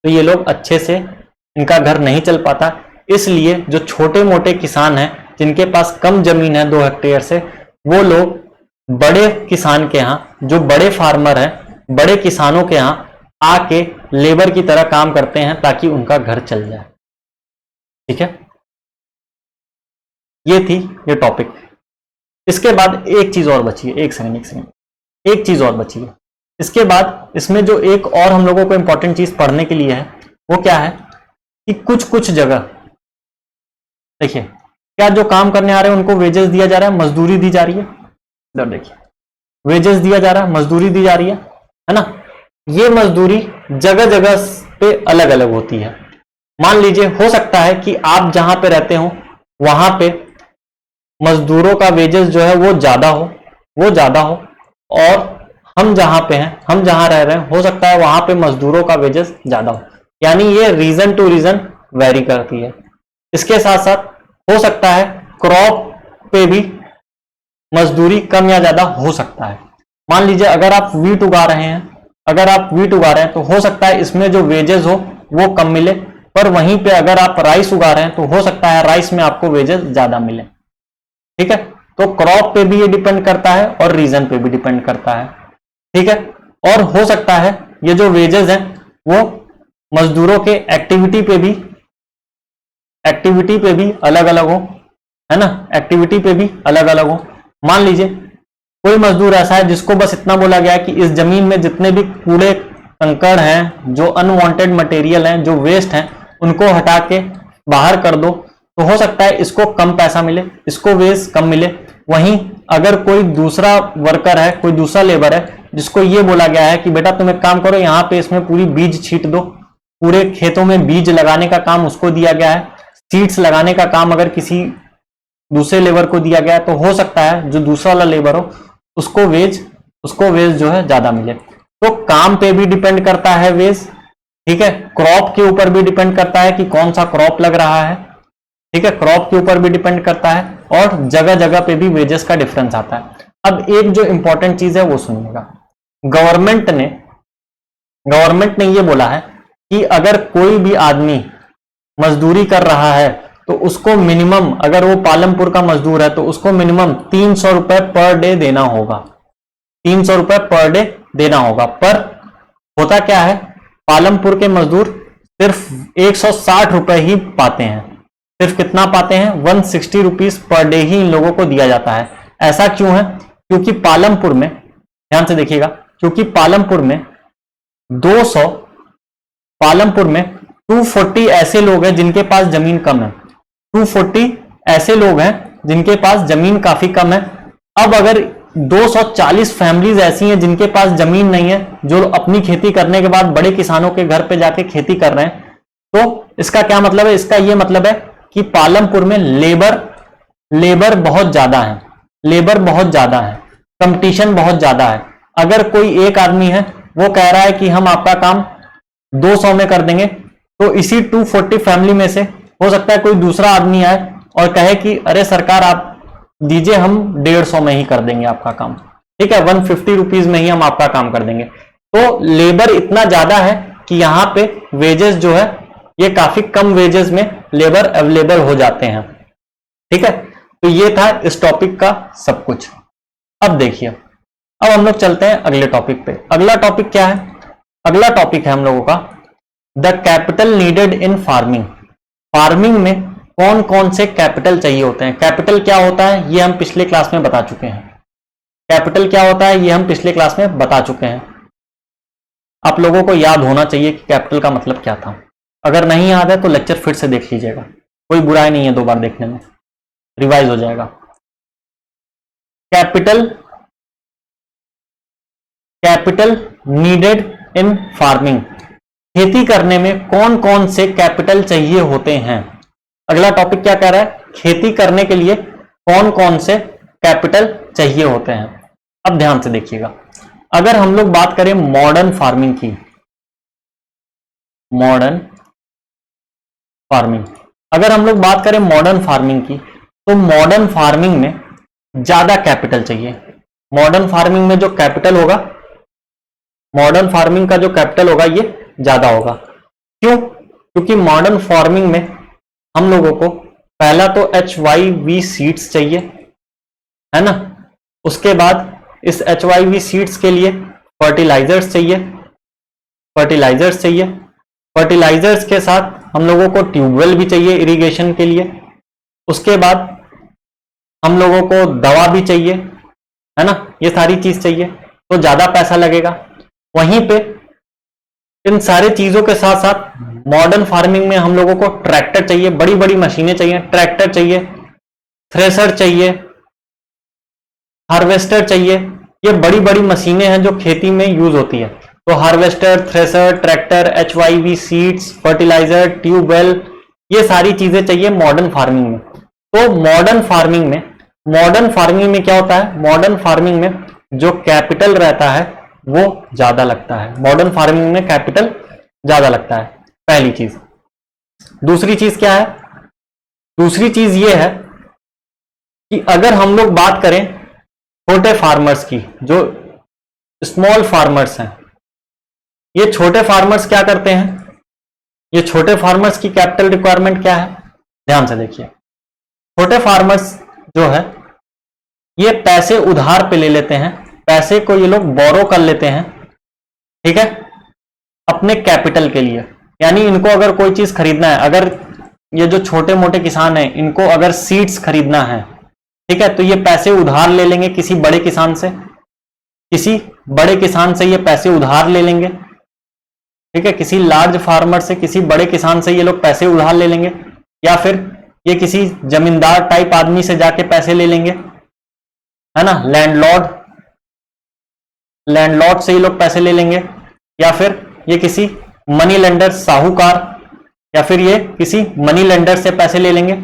Speaker 1: तो ये लोग अच्छे से, इनका घर नहीं चल पाता, इसलिए जो छोटे मोटे किसान हैं जिनके पास कम जमीन है 2 हेक्टेयर से, वो लोग बड़े किसान के यहाँ, जो बड़े फार्मर हैं, बड़े किसानों के यहाँ आके लेबर की तरह काम करते हैं ताकि उनका घर चल जाए। ठीक है, ये थी ये टॉपिक। इसके बाद एक चीज और बची है, एक सेकंड, एक चीज और बची है। इसके बाद इसमें जो एक और हम लोगों को इंपॉर्टेंट चीज पढ़ने के लिए है, वो क्या है कि कुछ कुछ जगह देखिए, क्या जो काम करने आ रहे हैं उनको वेजेस दिया जा रहा है, मजदूरी दी जा रही है। इधर देखिए, वेजेस दिया जा रहा है, मजदूरी दी जा रही है ना। ये मजदूरी जगह जगह पे अलग अलग होती है। मान लीजिए, हो सकता है कि आप जहां पे रहते हो वहां पे मजदूरों का वेजेस जो है वो ज्यादा हो, और हम जहां पे हैं, हम जहां रह रहे हैं, हो सकता है वहां पे मजदूरों का वेजेस ज्यादा हो। यानी ये रीजन टू रीजन वेरी करती है। इसके साथ साथ हो सकता है क्रॉप पे भी मजदूरी कम या ज्यादा हो सकता है। मान लीजिए अगर आप वीट उगा रहे हैं, तो हो सकता है इसमें जो वेजेस हो वो कम मिले, पर वहीं पे अगर आप राइस उगा रहे हैं तो हो सकता है राइस में आपको वेजेस ज्यादा मिले। ठीक है, तो क्रॉप पे भी ये डिपेंड करता है और रीजन पे भी डिपेंड करता है। ठीक है, और हो सकता है ये जो वेजेस हैं वो मजदूरों के एक्टिविटी पे भी अलग अलग हो, है ना, एक्टिविटी पे भी अलग अलग हो। मान लीजिए कोई मजदूर ऐसा है जिसको बस इतना बोला गया है कि इस जमीन में जितने भी कूड़े कंकड़ हैं, जो अनवांटेड मटेरियल हैं, जो वेस्ट हैं, उनको हटा के बाहर कर दो, तो हो सकता है इसको कम पैसा मिले, इसको वेज कम मिले। वहीं अगर कोई दूसरा वर्कर है, कोई दूसरा लेबर है, जिसको ये बोला गया है कि बेटा तुम एक काम करो, यहाँ पे इसमें पूरी बीज छींट दो, पूरे खेतों में बीज लगाने का काम उसको दिया गया है, सीड्स लगाने का काम अगर किसी दूसरे लेबर को दिया गया है, तो हो सकता है जो दूसरा वाला लेबर हो उसको वेज जो है ज्यादा मिले। तो काम पे भी डिपेंड करता है वेज, ठीक है, क्रॉप के ऊपर भी डिपेंड करता है कि कौन सा क्रॉप लग रहा है। ठीक है, क्रॉप के ऊपर भी डिपेंड करता है, और जगह जगह पे भी वेजेस का डिफरेंस आता है। अब एक जो इंपॉर्टेंट चीज है वो सुनिएगा, गवर्नमेंट ने ये बोला है कि अगर कोई भी आदमी मजदूरी कर रहा है तो उसको मिनिमम, अगर वो पालमपुर का मजदूर है तो उसको मिनिमम 300 रुपए पर डे देना होगा। 300 रुपए पर डे देना होगा। पर होता क्या है, पालमपुर के मजदूर सिर्फ 160 रुपए ही पाते हैं। सिर्फ कितना पाते हैं? 160 रुपीज पर डे ही इन लोगों को दिया जाता है। ऐसा क्यों है? क्योंकि पालमपुर में, ध्यान से देखिएगा, क्योंकि पालमपुर में 240 ऐसे लोग हैं जिनके पास जमीन कम है। 240 ऐसे लोग हैं जिनके पास जमीन काफी कम है। अब अगर 240 फैमिलीज ऐसी हैं जिनके पास जमीन नहीं है, जो अपनी खेती करने के बाद बड़े किसानों के घर पे जाके खेती कर रहे हैं, तो इसका क्या मतलब है? इसका यह मतलब है कि पालमपुर में लेबर बहुत ज्यादा है, कंपटीशन बहुत ज्यादा है। अगर कोई एक आदमी है वो कह रहा है कि हम आपका काम 200 में कर देंगे, तो इसी 240 फैमिली में से हो सकता है कोई दूसरा आदमी आए और कहे कि अरे सरकार आप दीजिए, हम 150 में ही कर देंगे आपका काम। ठीक है, 150 रुपीज में ही हम आपका काम कर देंगे। तो लेबर इतना ज्यादा है कि यहां पे वेजेस जो है ये काफी कम वेजेस में लेबर अवेलेबल हो जाते हैं। ठीक है, तो ये था इस टॉपिक का सब कुछ। अब देखिए, अब हम लोग चलते हैं अगले टॉपिक पे। अगला टॉपिक क्या है? अगला टॉपिक है हम लोगों का the capital needed in farming. Farming में कौन कौन से कैपिटल चाहिए होते हैं? कैपिटल क्या होता है ये हम पिछले क्लास में बता चुके हैं। कैपिटल क्या होता है ये हम पिछले क्लास में बता चुके हैं। आप लोगों को याद होना चाहिए कि कैपिटल का मतलब क्या था। अगर नहीं याद है तो लेक्चर फिर से देख लीजिएगा, कोई बुराई नहीं है दो बार देखने में, रिवाइज हो जाएगा। कैपिटल नीडेड इन फार्मिंग, खेती करने में कौन कौन से कैपिटल चाहिए होते हैं। अगला टॉपिक क्या कह रहा है? खेती करने के लिए कौन कौन से कैपिटल चाहिए होते हैं। अब ध्यान से देखिएगा, अगर हम लोग बात करें मॉडर्न फार्मिंग की, अगर हम लोग बात करें मॉडर्न फार्मिंग की, तो मॉडर्न फार्मिंग में ज्यादा कैपिटल चाहिए। मॉडर्न फार्मिंग में जो कैपिटल होगा, मॉडर्न फार्मिंग का जो कैपिटल होगा ये ज्यादा होगा। क्यों? क्योंकि मॉडर्न फार्मिंग में हम लोगों को पहला तो HYV सीड्स चाहिए, है ना। उसके बाद इस HYV सीड्स के लिए फर्टिलाइजर्स चाहिए। फर्टिलाइजर्स के साथ हम लोगों को ट्यूबवेल भी चाहिए इरिगेशन के लिए। उसके बाद हम लोगों को दवा भी चाहिए, है ना। ये सारी चीज चाहिए तो ज्यादा पैसा लगेगा। वहीं पे इन सारे चीजों के साथ साथ मॉडर्न फार्मिंग में हम लोगों को ट्रैक्टर चाहिए, बड़ी बड़ी मशीनें चाहिए, ट्रैक्टर चाहिए, थ्रेसर चाहिए, हार्वेस्टर चाहिए। ये बड़ी बड़ी मशीनें हैं जो खेती में यूज होती है। तो harvester, thresher, tractor, HYV seeds, fertiliser, tubewell, ये सारी चीजें चाहिए मॉडर्न फार्मिंग में। तो मॉडर्न फार्मिंग में क्या होता है? मॉडर्न फार्मिंग में जो कैपिटल रहता है वो ज्यादा लगता है। मॉडर्न फार्मिंग में कैपिटल ज्यादा लगता है, पहली चीज। दूसरी चीज क्या है? दूसरी चीज ये है कि अगर हम लोग बात करें छोटे फार्मर्स की, जो स्मॉल फार्मर्स हैं, ये छोटे फार्मर्स क्या करते हैं? ये छोटे फार्मर्स की कैपिटल रिक्वायरमेंट क्या है? ध्यान से देखिए, छोटे फार्मर्स जो है ये पैसे उधार पे ले लेते हैं, पैसे को ये लोग बोरो कर लेते हैं, ठीक है, अपने कैपिटल के लिए। यानी इनको अगर कोई चीज खरीदना है, अगर ये जो छोटे मोटे किसान हैं इनको अगर सीड्स खरीदना है, ठीक है, तो ये पैसे उधार ले लेंगे किसी बड़े किसान से, ये पैसे उधार ले लेंगे, ठीक है, किसी लार्ज फार्मर से, किसी बड़े किसान से ये लोग पैसे उधार ले लेंगे, या फिर ये किसी जमींदार टाइप आदमी से जाके पैसे ले लेंगे, है ना, लैंडलॉर्ड से ये लोग पैसे ले लेंगे, या फिर ये किसी मनी लेंडर, साहूकार, या फिर ये किसी मनी लेंडर से पैसे ले लेंगे।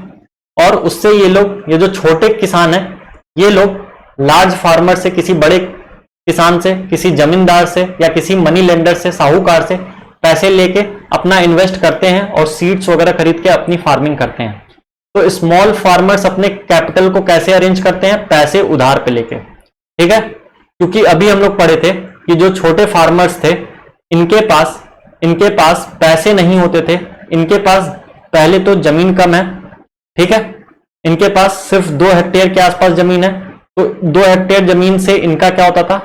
Speaker 1: और उससे ये लोग, ये जो छोटे किसान हैं, ये लोग लार्ज फार्मर से, किसी बड़े किसान से, किसी जमींदार से, या किसी मनी लेंडर से, साहूकार से पैसे लेके अपना इन्वेस्ट करते हैं और सीड्स वगैरह खरीद के अपनी फार्मिंग करते हैं। तो स्मॉल फार्मर्स अपने कैपिटल को कैसे अरेंज करते हैं? पैसे उधार पे लेके, ठीक है। क्योंकि अभी हम लोग पढ़े थे कि जो छोटे फार्मर्स थे इनके पास पैसे नहीं होते थे, इनके पास पहले तो जमीन कम है, ठीक है, इनके पास सिर्फ 2 हेक्टेयर के आसपास जमीन है। तो 2 हेक्टेयर जमीन से इनका क्या होता था?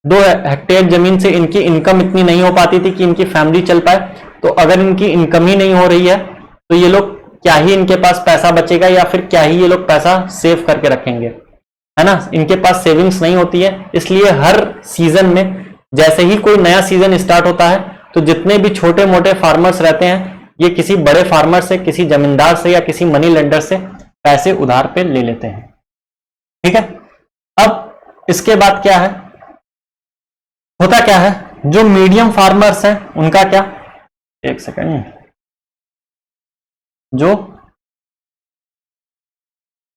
Speaker 1: 2 हेक्टेयर जमीन से इनकी इनकम इतनी नहीं हो पाती थी कि इनकी फैमिली चल पाए। तो अगर इनकी इनकम ही नहीं हो रही है तो ये लोग क्या ही इनके पास पैसा बचेगा, या फिर क्या ही ये लोग पैसा सेव करके रखेंगे, है ना। इनके पास सेविंग्स नहीं होती है। इसलिए हर सीजन में जैसे ही कोई नया सीजन स्टार्ट होता है तो जितने भी छोटे मोटे फार्मर्स रहते हैं ये किसी बड़े फार्मर से, किसी जमींदार से या किसी मनी लेंडर से पैसे उधार पे ले लेते हैं, ठीक है। अब इसके बाद क्या है, होता क्या है, जो मीडियम फार्मर्स हैं उनका क्या, एक सेकंड, जो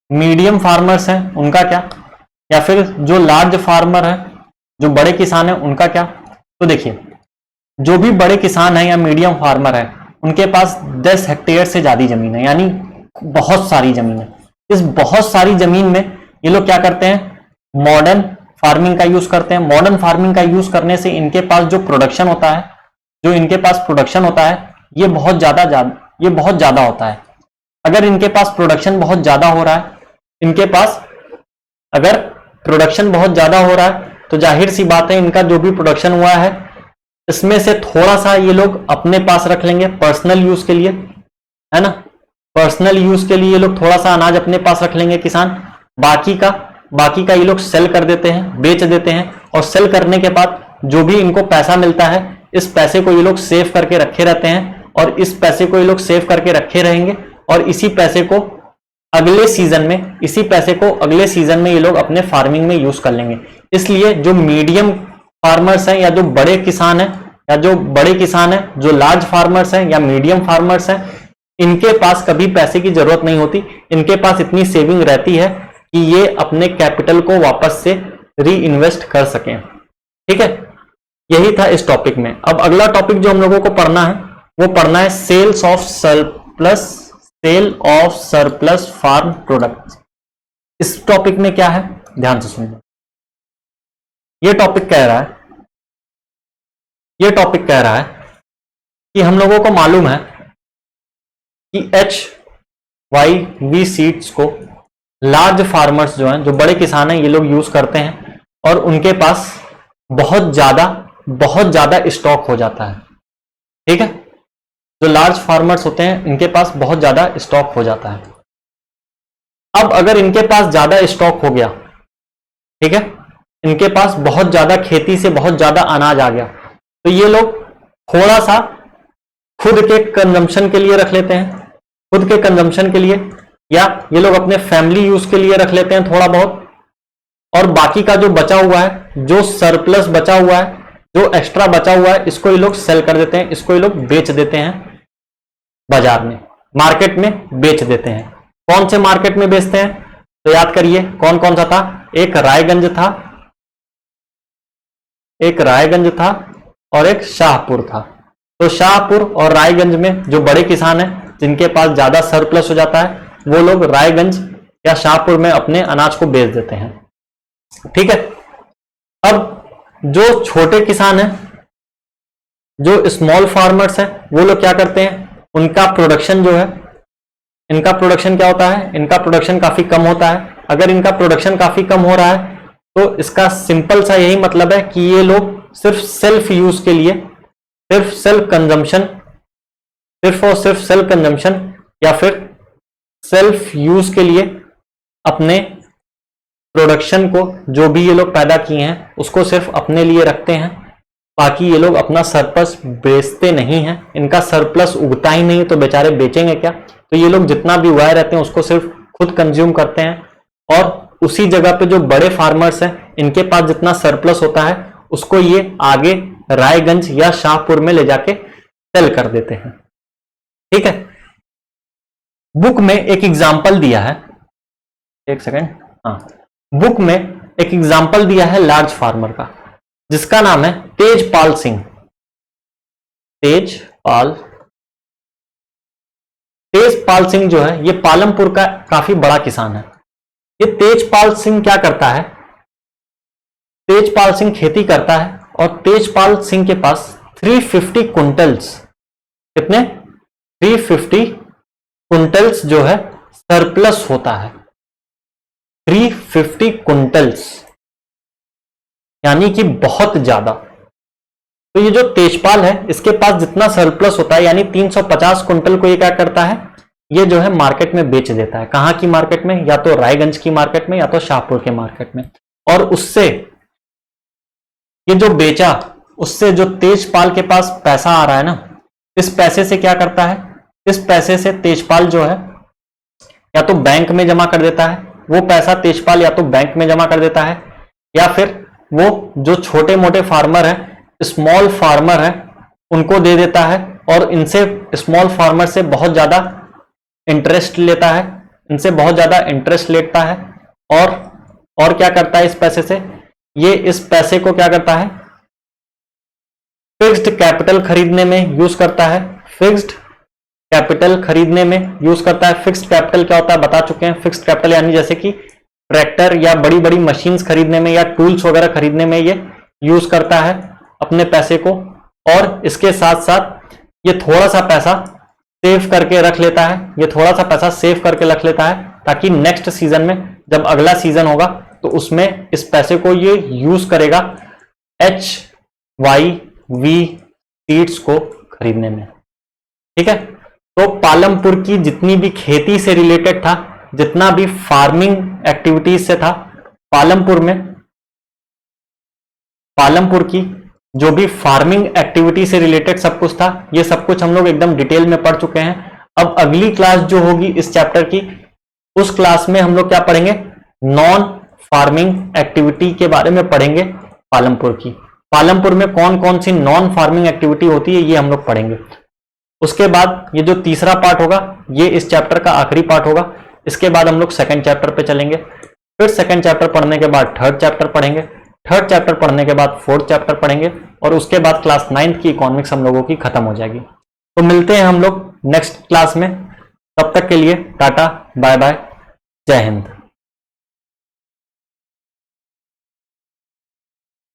Speaker 1: मीडियम फार्मर्स हैं उनका क्या, या फिर जो लार्ज फार्मर है, जो बड़े किसान हैं उनका क्या। तो देखिए, जो भी बड़े किसान हैं या मीडियम फार्मर है उनके पास 10 हेक्टेयर से ज्यादा जमीन है, यानी बहुत सारी जमीन है। इस बहुत सारी जमीन में ये लोग क्या करते हैं, मॉडर्न फार्मिंग का यूज करते हैं। मॉडर्न फार्मिंग का यूज करने से इनके पास जो प्रोडक्शन होता है, ये बहुत ज्यादा होता है। अगर इनके पास प्रोडक्शन बहुत ज्यादा हो रहा है, अगर प्रोडक्शन बहुत ज्यादा हो रहा है तो जाहिर सी बात है इनका जो भी प्रोडक्शन हुआ है इसमें से थोड़ा सा ये लोग अपने पास रख लेंगे पर्सनल यूज के लिए, है ना। पर्सनल यूज के लिए ये लोग थोड़ा सा अनाज अपने पास रख लेंगे किसान, बाकी का ये लोग सेल कर देते हैं, बेच देते हैं। और सेल करने के बाद जो भी इनको पैसा मिलता है इस पैसे को ये लोग सेव करके रखे रहते हैं, और इस पैसे को ये लोग सेव करके रखे रहेंगे, और इसी पैसे को अगले सीजन में ये लोग अपने फार्मिंग में यूज कर लेंगे। इसलिए जो मीडियम फार्मर्स हैं या जो बड़े किसान हैं, जो लार्ज फार्मर्स हैं या मीडियम फार्मर्स हैं, इनके पास कभी पैसे की जरूरत नहीं होती। इनके पास इतनी सेविंग रहती है कि ये अपने कैपिटल को वापस से री इन्वेस्ट कर सकें, ठीक है। यही था इस टॉपिक में। अब अगला टॉपिक जो हम लोगों को पढ़ना है वो पढ़ना है sale of surplus farm products. इस टॉपिक में क्या है, ध्यान से सुनिए। ये टॉपिक कह रहा है कि हम लोगों को मालूम है कि HYV सीड्स को लार्ज फार्मर्स जो हैं, जो बड़े किसान हैं, ये लोग यूज करते हैं, और उनके पास बहुत ज्यादा स्टॉक हो जाता है, ठीक है। जो लार्ज फार्मर्स होते हैं इनके पास बहुत ज्यादा स्टॉक हो जाता है। अब अगर इनके पास ज्यादा स्टॉक हो गया, ठीक है, इनके पास बहुत ज्यादा खेती से बहुत ज्यादा अनाज आ गया, तो ये लोग थोड़ा सा खुद के कंजम्पशन के लिए रख लेते हैं, या ये लोग अपने फैमिली यूज के लिए रख लेते हैं थोड़ा बहुत, और बाकी का जो बचा हुआ है, जो सरप्लस बचा हुआ है, जो एक्स्ट्रा बचा हुआ है, इसको ये लोग सेल कर देते हैं, इसको ये लोग बेच देते हैं बाजार में, मार्केट में बेच देते हैं। कौन से मार्केट में बेचते हैं तो याद करिए कौन कौन सा था, एक रायगंज था और एक शाहपुर था। तो शाहपुर और रायगंज में जो बड़े किसान हैं जिनके पास ज्यादा सरप्लस हो जाता है वो लोग रायगंज या शाहपुर में अपने अनाज को बेच देते हैं, ठीक है। अब जो छोटे किसान हैं, जो स्मॉल फार्मर्स हैं, वो लोग क्या करते हैं, इनका प्रोडक्शन क्या होता है, इनका प्रोडक्शन काफी कम होता है। अगर इनका प्रोडक्शन काफी कम हो रहा है तो इसका सिंपल सा यही मतलब है कि ये लोग सिर्फ सेल्फ यूज के लिए, सिर्फ सेल्फ कंजम्पशन या फिर सेल्फ यूज के लिए अपने प्रोडक्शन को, जो भी ये लोग पैदा किए हैं उसको सिर्फ अपने लिए रखते हैं। बाकी ये लोग अपना सरप्लस बेचते नहीं हैं, इनका सरप्लस उगता ही नहीं तो बेचारे बेचेंगे क्या। तो ये लोग जितना भी उगाए रहते हैं उसको सिर्फ खुद कंज्यूम करते हैं, और उसी जगह पे जो बड़े फार्मर्स हैं इनके पास जितना सरप्लस होता है उसको ये आगे रायगंज या शाहपुर में ले जाके सेल कर देते हैं, ठीक है। बुक में एक एग्जाम्पल दिया है, एक सेकेंड, हाँ, बुक में एक एग्जाम्पल दिया है लार्ज फार्मर का, जिसका नाम है तेजपाल सिंह। तेजपाल सिंह जो है ये पालमपुर का काफी बड़ा किसान है। ये तेजपाल सिंह क्या करता है, तेजपाल सिंह खेती करता है और तेजपाल सिंह के पास 350 क्विंटल्स, कितने 350 क्विंटल्स जो है सरप्लस होता है। 350 क्विंटल्स यानी कि बहुत ज्यादा। तो ये जो तेजपाल है इसके पास जितना सरप्लस होता है यानी 350 क्विंटल को ये क्या करता है, ये जो है मार्केट में बेच देता है। कहां की मार्केट में, या तो रायगंज की मार्केट में या तो शाहपुर के मार्केट में। और उससे ये जो बेचा उससे जो तेजपाल के पास पैसा आ रहा है ना, इस पैसे से क्या करता है, इस पैसे से तेजपाल जो है या तो बैंक में जमा कर देता है, वो पैसा तेजपाल या तो बैंक में जमा कर देता है, या फिर वो जो छोटे मोटे फार्मर है, स्मॉल फार्मर है, उनको दे देता है और इनसे स्मॉल फार्मर से बहुत ज्यादा इंटरेस्ट लेता है, इनसे बहुत ज्यादा इंटरेस्ट लेता है। और क्या करता है इस पैसे से, ये इस पैसे को क्या करता है, फिक्स्ड कैपिटल खरीदने में यूज करता है। फिक्स्ड कैपिटल खरीदने में यूज करता है। फिक्स्ड कैपिटल क्या होता है बता चुके हैं। फिक्स्ड कैपिटल यानी जैसे कि ट्रैक्टर या बड़ी बड़ी मशीन्स खरीदने में या टूल्स वगैरह खरीदने में ये यूज करता है अपने पैसे को। और इसके साथ साथ ये थोड़ा सा पैसा सेव करके रख लेता है, ये थोड़ा सा पैसा सेव करके रख लेता है ताकि नेक्स्ट सीजन में जब अगला सीजन होगा तो उसमें इस पैसे को ये यूज करेगा HYV सीड्स को खरीदने में। ठीक है, तो पालमपुर की जितनी भी खेती से रिलेटेड था, जितना भी फार्मिंग एक्टिविटीज से था, पालमपुर की जो भी फार्मिंग एक्टिविटी से रिलेटेड सब कुछ था, ये सब कुछ हम लोग एकदम डिटेल में पढ़ चुके हैं। अब अगली क्लास जो होगी इस चैप्टर की, उस क्लास में हम लोग क्या पढ़ेंगे, नॉन फार्मिंग एक्टिविटी के बारे में पढ़ेंगे पालमपुर की। पालमपुर में कौन कौन सी नॉन फार्मिंग एक्टिविटी होती है ये हम लोग पढ़ेंगे। उसके बाद ये जो तीसरा पार्ट होगा ये इस चैप्टर का आखिरी पार्ट होगा। इसके बाद हम लोग सेकंड चैप्टर पे चलेंगे, फिर सेकंड चैप्टर पढ़ने के बाद थर्ड चैप्टर पढ़ेंगे, थर्ड चैप्टर पढ़ने के बाद फोर्थ चैप्टर पढ़ेंगे और उसके बाद क्लास 9th की इकोनॉमिक्स हम लोगों की खत्म हो जाएगी। तो मिलते हैं हम लोग नेक्स्ट क्लास में, तब तक के लिए टाटा बाय बाय, जय हिंद।